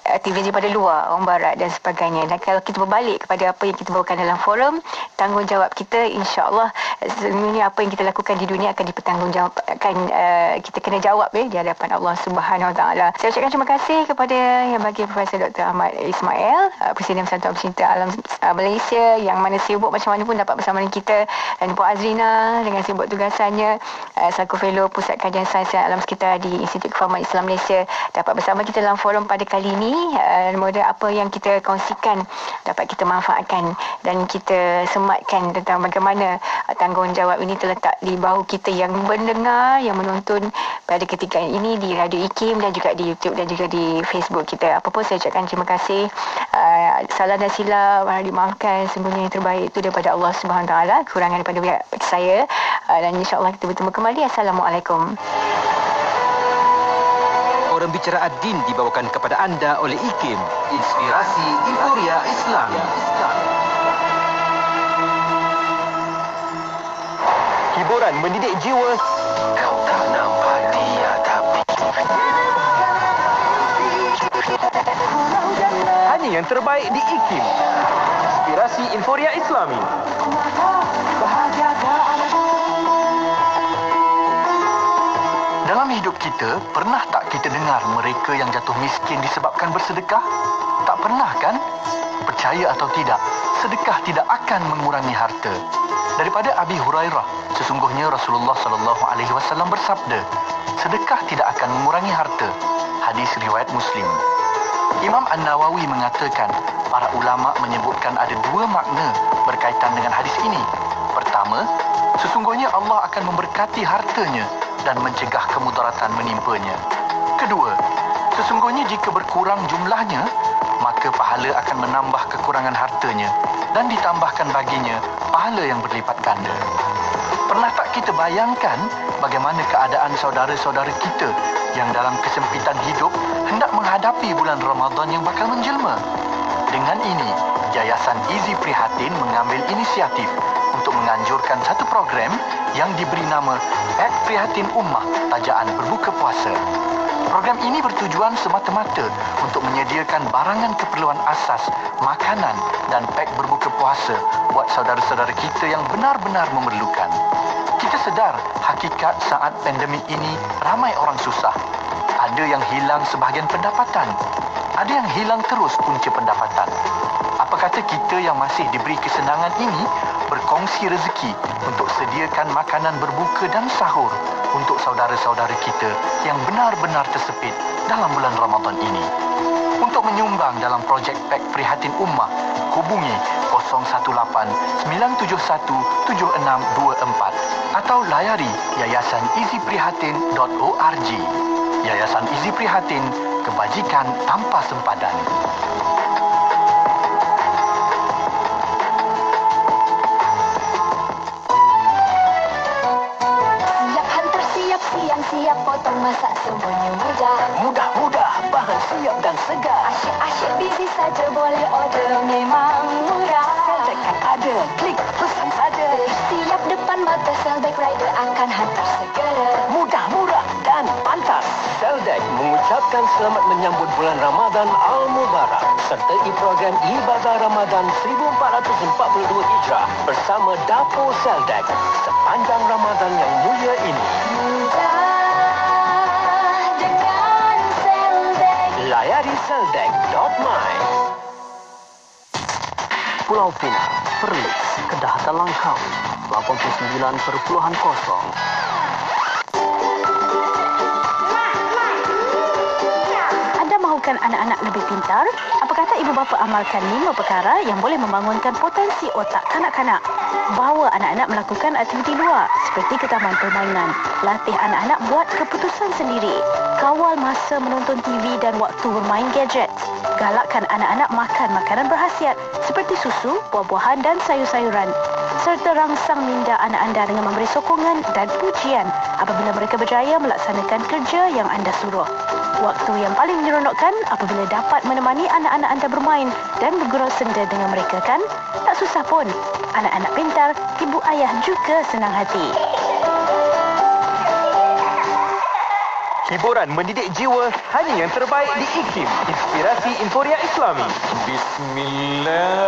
aktivis daripada luar, orang barat dan sebagainya. Dan kalau kita berbalik kepada apa yang kita bawakan dalam forum, tanggungjawab kita, insya-Allah sebenarnya apa yang kita lakukan di dunia akan dipertanggungjawabkan, kita kena jawab di hadapan Allah Subhanahu Wa Taala. Saya ucapkan terima kasih kepada Yang Bagi Profesor Dr. Ahmad Ismail, Presiden Persatuan Pencinta Alam Malaysia, yang mana sibuk macam mana pun dapat bersama dengan kita, dan Puan Azrina dengan sibuk tugasannya selaku fellow Pusat Kajian Sains dan Alam Sekitar di Institut Kefahaman Islam Malaysia dapat bersama kita dalam forum pada kali ini. Semoga apa yang kita kongsikan dapat kita manfaatkan dan kita sematkan tentang bagaimana tanggungjawab ini terletak di bahu kita yang mendengar, yang menonton pada ketika ini di Radio IKIM dan juga di YouTube dan juga di Facebook kita. Apa pun saya ucapkan terima kasih. Salah dan silap dimaafkan, sungguhnya yang terbaik itu daripada Allah Subhanahu Wa Taala, kurangan daripada pihak saya, dan insya-Allah kita bertemu kembali. Assalamualaikum. Forum Bicara Ad-Din dibawakan kepada anda oleh IKIM, Inspirasi Inforia Islam. Hiburan mendidik jiwa. Kau tak nampak dia tapi Hanya yang terbaik di IKIM. Inspirasi Inforia Islami. dalam hidup kita, pernah tak kita dengar mereka yang jatuh miskin disebabkan bersedekah? Tak pernah kan? Percaya atau tidak, sedekah tidak akan mengurangi harta. Daripada Abi Hurairah, sesungguhnya Rasulullah SAW bersabda, sedekah tidak akan mengurangi harta. Hadis riwayat Muslim. Imam An-Nawawi mengatakan, para ulama menyebutkan ada dua makna berkaitan dengan hadis ini. Pertama, sesungguhnya Allah akan memberkati hartanya dan mencegah kemudaratan menimpanya. Kedua, sesungguhnya jika berkurang jumlahnya, maka pahala akan menambah kekurangan hartanya dan ditambahkan baginya pahala yang berlipat ganda. Pernah tak kita bayangkan bagaimana keadaan saudara-saudara kita yang dalam kesempitan hidup hendak menghadapi bulan Ramadan yang bakal menjelma? Dengan ini, Yayasan Izi Prihatin mengambil inisiatif untuk menganjurkan satu program yang diberi nama Pek Prihatin Ummah, tajaan berbuka puasa. Program ini bertujuan semata-mata untuk menyediakan barangan keperluan asas, makanan dan pek berbuka puasa buat saudara-saudara kita yang benar-benar memerlukan. Kita sedar hakikat saat pandemik ini ramai orang susah. Ada yang hilang sebahagian pendapatan. Ada yang hilang terus punca pendapatan. Apa kata kita yang masih diberi kesenangan ini berkongsi rezeki untuk sediakan makanan berbuka dan sahur untuk saudara-saudara kita yang benar-benar tersepit dalam bulan Ramadan ini. Untuk menyumbang dalam projek Pek Prihatin Ummah, hubungi 018-971-7624 atau layari yayasan-iziprihatin.org. Yayasan Izi Prihatin, kebajikan tanpa sempadan. Siap potong masak semuanya mudah. Mudah-mudah, bahan siap dan segar. Asyik-asyik busy saja boleh order, memang murah. Selbaik kan ada, klik pesan saja. Siap depan mata, Selbaik Rider akan hantar segera. Mudah, murah dan pantas. Selbaik mengucapkan selamat menyambut bulan Ramadan Al-Mubarak sertai program Ibadah Ramadan 1442 Hijrah bersama Dapur Selbaik sepanjang Ramadan yang mulia ini. Layari selbaik.my. Pulau Pinang, Perlis, Kedah dan Langkawi, 89.0. Anda mahu menjadikan anak-anak lebih pintar? Apa kata ibu bapa amalkan 5 perkara yang boleh membangunkan potensi otak kanak-kanak? Bawa anak-anak melakukan aktiviti luar seperti ke taman permainan. Latih anak-anak buat keputusan sendiri. Kawal masa menonton TV dan waktu bermain gadget. Galakkan anak-anak makan makanan berkhasiat seperti susu, buah-buahan dan sayur-sayuran. Serta rangsang minda anak anda dengan memberi sokongan dan pujian apabila mereka berjaya melaksanakan kerja yang anda suruh. Waktu yang paling menyeronokkan apabila dapat menemani anak-anak anda bermain dan bergurau senda dengan mereka, kan? Tak susah pun. Anak-anak pintar, ibu ayah juga senang hati. Hiburan mendidik jiwa hanya yang terbaik di IKIM. Inspirasi Inforia Islami. Bismillah.